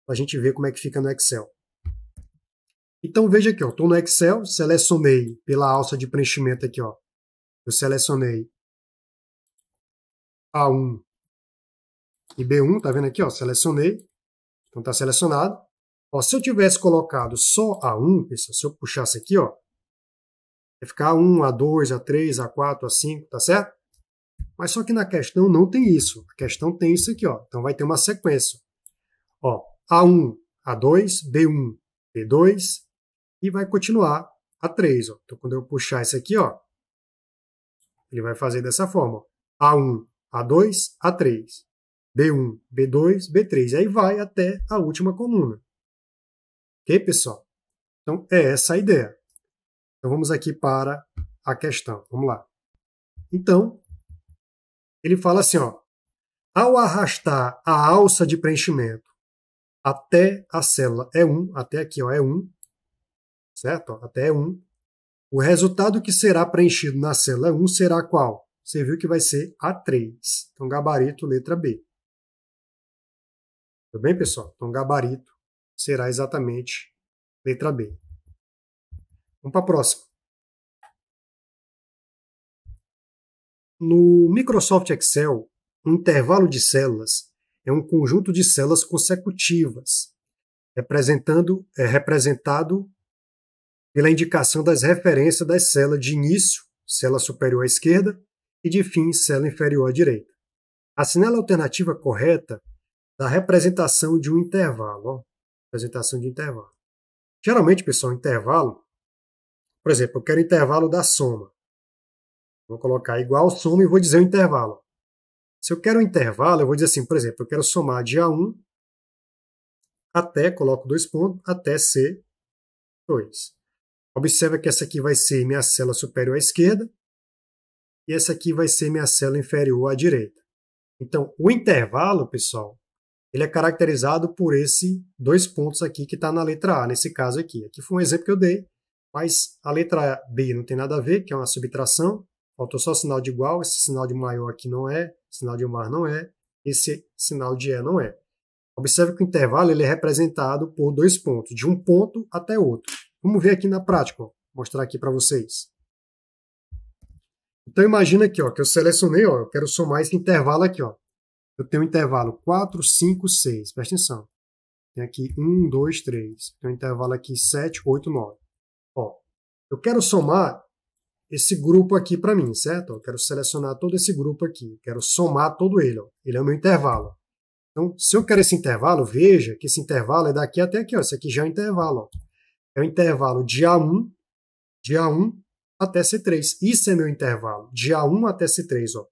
para a gente ver como é que fica no Excel. Então veja aqui, estou no Excel, selecionei pela alça de preenchimento aqui, ó. Eu selecionei A1 e B1, tá vendo aqui, ó? Selecionei. Então está selecionado. Ó, se eu tivesse colocado só A1, pessoal, se eu puxasse aqui, ó, vai ficar A1, A2, A3, A4, A5, tá certo? Mas só que na questão não tem isso. A questão tem isso aqui, ó. Então vai ter uma sequência. Ó, A1, A2, B1, B2 e vai continuar A3, ó. Então quando eu puxar isso aqui, ó, ele vai fazer dessa forma. A1, A2, A3, B1, B2, B3. Aí vai até a última coluna. Ok, pessoal? Então, é essa a ideia. Então, vamos aqui para a questão. Vamos lá. Então, ele fala assim, ó, ao arrastar a alça de preenchimento até a célula E1, até aqui, ó, E1, certo? Ó, até E1, o resultado que será preenchido na célula E1 será qual? Você viu que vai ser A3. Então, gabarito, letra B. Tudo bem, pessoal? Então, gabarito será exatamente letra B. Vamos para a próxima. No Microsoft Excel, um intervalo de células é um conjunto de células consecutivas, representado pela indicação das referências das células de início, célula superior à esquerda, e de fim, célula inferior à direita. Assinale a alternativa correta da representação de um intervalo. Ó, representação de intervalo. Geralmente, pessoal, intervalo, por exemplo, eu quero intervalo da soma. Vou colocar igual soma e vou dizer o intervalo. Se eu quero um intervalo, eu vou dizer assim, por exemplo, eu quero somar de A1 até, coloco 2 pontos, até C2. Observa que essa aqui vai ser minha célula superior à esquerda e essa aqui vai ser minha célula inferior à direita. Então, o intervalo, pessoal, ele é caracterizado por esse 2 pontos aqui que está na letra A, nesse caso aqui. Aqui foi um exemplo que eu dei, mas a letra B não tem nada a ver, que é uma subtração. Faltou só o sinal de igual, esse sinal de maior aqui não é, sinal de mais não é, esse sinal de não é. Observe que o intervalo ele é representado por 2 pontos, de um ponto até outro. Vamos ver aqui na prática, ó, mostrar aqui para vocês. Então imagina aqui, ó, que eu selecionei, ó, eu quero somar esse intervalo aqui, ó. Eu tenho um intervalo 4, 5, 6, presta atenção. Tem aqui 1, 2, 3. Tem um intervalo aqui 7, 8, 9. Ó, eu quero somar esse grupo aqui para mim, certo? Eu quero selecionar todo esse grupo aqui. Eu quero somar todo ele. Ó. Ele é o meu intervalo. Então, se eu quero esse intervalo, veja que esse intervalo é daqui até aqui. Ó. Esse aqui já é o intervalo. Ó. É o intervalo de A1 até C3. Isso é meu intervalo. De A1 até C3. Ó.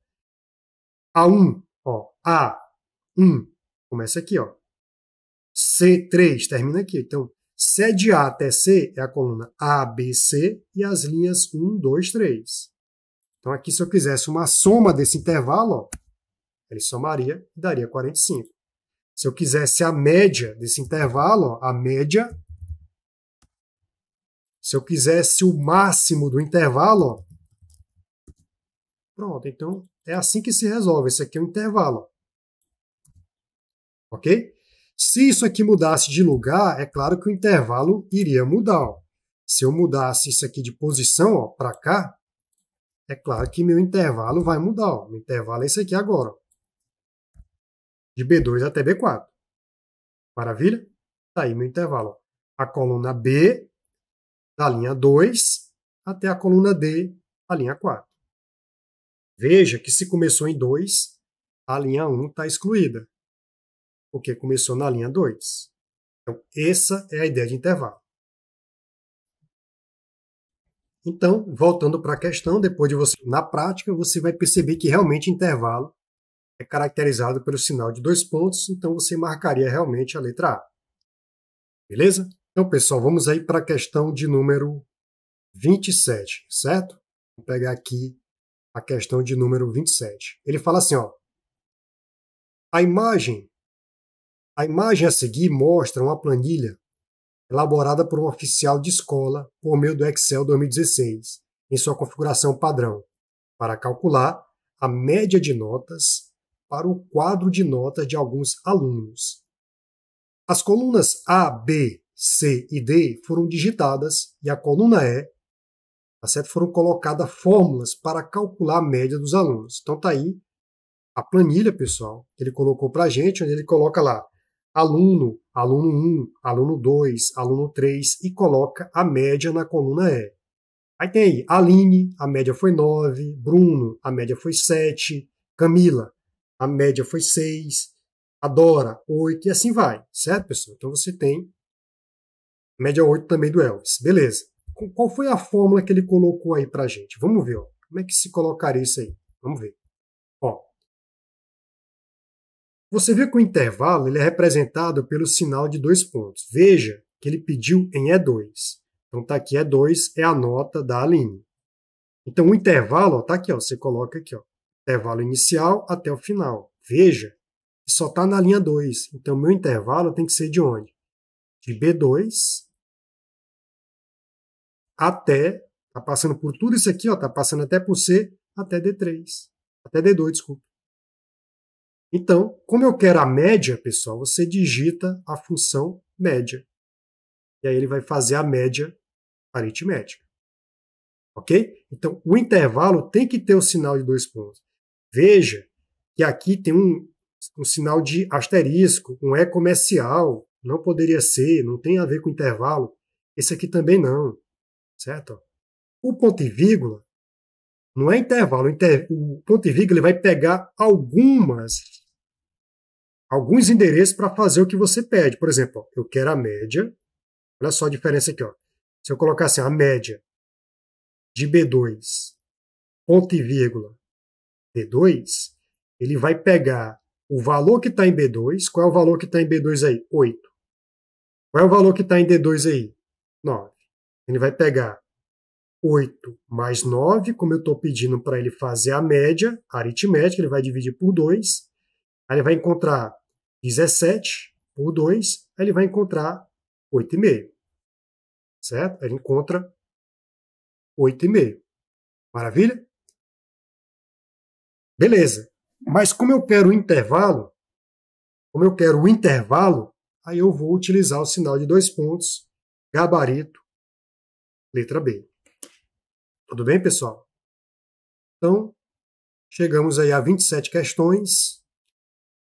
A1, ó, A1, começa aqui. Ó. C3 termina aqui. Então, se é de A até C, é a coluna A, B, C e as linhas 1, 2, 3. Então, aqui, se eu quisesse uma soma desse intervalo, ó, ele somaria e daria 45. Se eu quisesse a média desse intervalo, ó, a média. Se eu quisesse o máximo do intervalo, ó, pronto. Então, é assim que se resolve. Esse aqui é o intervalo. Ok? Se isso aqui mudasse de lugar, é claro que o intervalo iria mudar. Ó. Se eu mudasse isso aqui de posição para cá, é claro que meu intervalo vai mudar. Ó. O intervalo é esse aqui agora. Ó. De B2 até B4. Maravilha? Está aí meu intervalo. Ó. A coluna B, da linha 2, até a coluna D, a linha 4. Veja que se começou em 2, a linha 1 está excluída. Porque começou na linha 2. Então, essa é a ideia de intervalo. Então, voltando para a questão, depois de você, na prática, você vai perceber que realmente intervalo é caracterizado pelo sinal de 2 pontos, então você marcaria realmente a letra A. Beleza? Então, pessoal, vamos aí para a questão de número 27, certo? Vou pegar aqui a questão de número 27. Ele fala assim, ó, a imagem a seguir mostra uma planilha elaborada por um oficial de escola por meio do Excel 2016, em sua configuração padrão. para calcular a média de notas para o quadro de notas de alguns alunos. As colunas A, B, C e D foram digitadas e a coluna E, tá certo? Foram colocadas fórmulas para calcular a média dos alunos. Então tá aí a planilha, pessoal, que ele colocou para a gente, onde ele coloca lá aluno, aluno 1, aluno 2, aluno 3 e coloca a média na coluna E. Aí tem aí Aline, a média foi 9, Bruno, a média foi 7, Camila, a média foi 6, a Dora, 8 e assim vai, certo, pessoal? Então você tem média 8 também do Elvis. Beleza. Qual foi a fórmula que ele colocou aí pra gente? Vamos ver, ó. Como é que se colocaria isso aí? Vamos ver. Ó. Você vê que o intervalo ele é representado pelo sinal de 2 pontos. Veja que ele pediu em E2. Então tá aqui E2 é a nota da Aline. Então o intervalo, ó, tá aqui, ó, você coloca aqui, ó, intervalo inicial até o final. Veja que só está na linha 2. Então meu intervalo tem que ser de onde? De B2 até, tá passando por tudo isso aqui, ó, tá passando até por C, até D3. Até D2, desculpa. Então, como eu quero a média, pessoal, você digita a função média. E aí ele vai fazer a média aritmética. Ok? Então, o intervalo tem que ter o sinal de 2 pontos. Veja que aqui tem um sinal de asterisco, um E comercial, não poderia ser, não tem a ver com intervalo. Esse aqui também não, certo? O ponto e vírgula não é intervalo, o ponto e vírgula ele vai pegar alguns endereços para fazer o que você pede. Por exemplo, ó, eu quero a média, olha só a diferença aqui, ó. Se eu colocar assim, a média de B2, ponto e vírgula, B2, ele vai pegar o valor que está em B2. Qual é o valor que está em B2 aí? 8. Qual é o valor que está em D2 aí? 9. Ele vai pegar 8 mais 9, como eu estou pedindo para ele fazer a média aritmética, ele vai dividir por 2. Aí ele vai encontrar 17 por 2, aí ele vai encontrar 8,5. Certo? Ele encontra 8,5. Maravilha? Beleza. Mas como eu quero o intervalo, aí eu vou utilizar o sinal de 2 pontos, gabarito, letra B. Tudo bem, pessoal? Então, chegamos aí a 27 questões.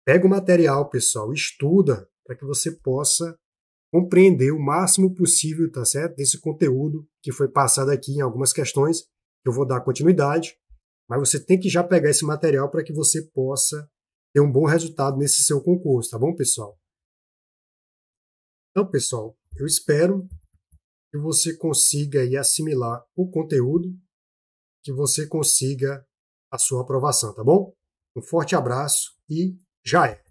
Pega o material, pessoal, estuda para que você possa compreender o máximo possível, tá certo? Desse conteúdo que foi passado aqui em algumas questões, que eu vou dar continuidade, mas você tem que já pegar esse material para que você possa ter um bom resultado nesse seu concurso, tá bom, pessoal? Então, pessoal, eu espero que você consiga aí assimilar o conteúdo, que você consiga a sua aprovação, tá bom? Um forte abraço e já é!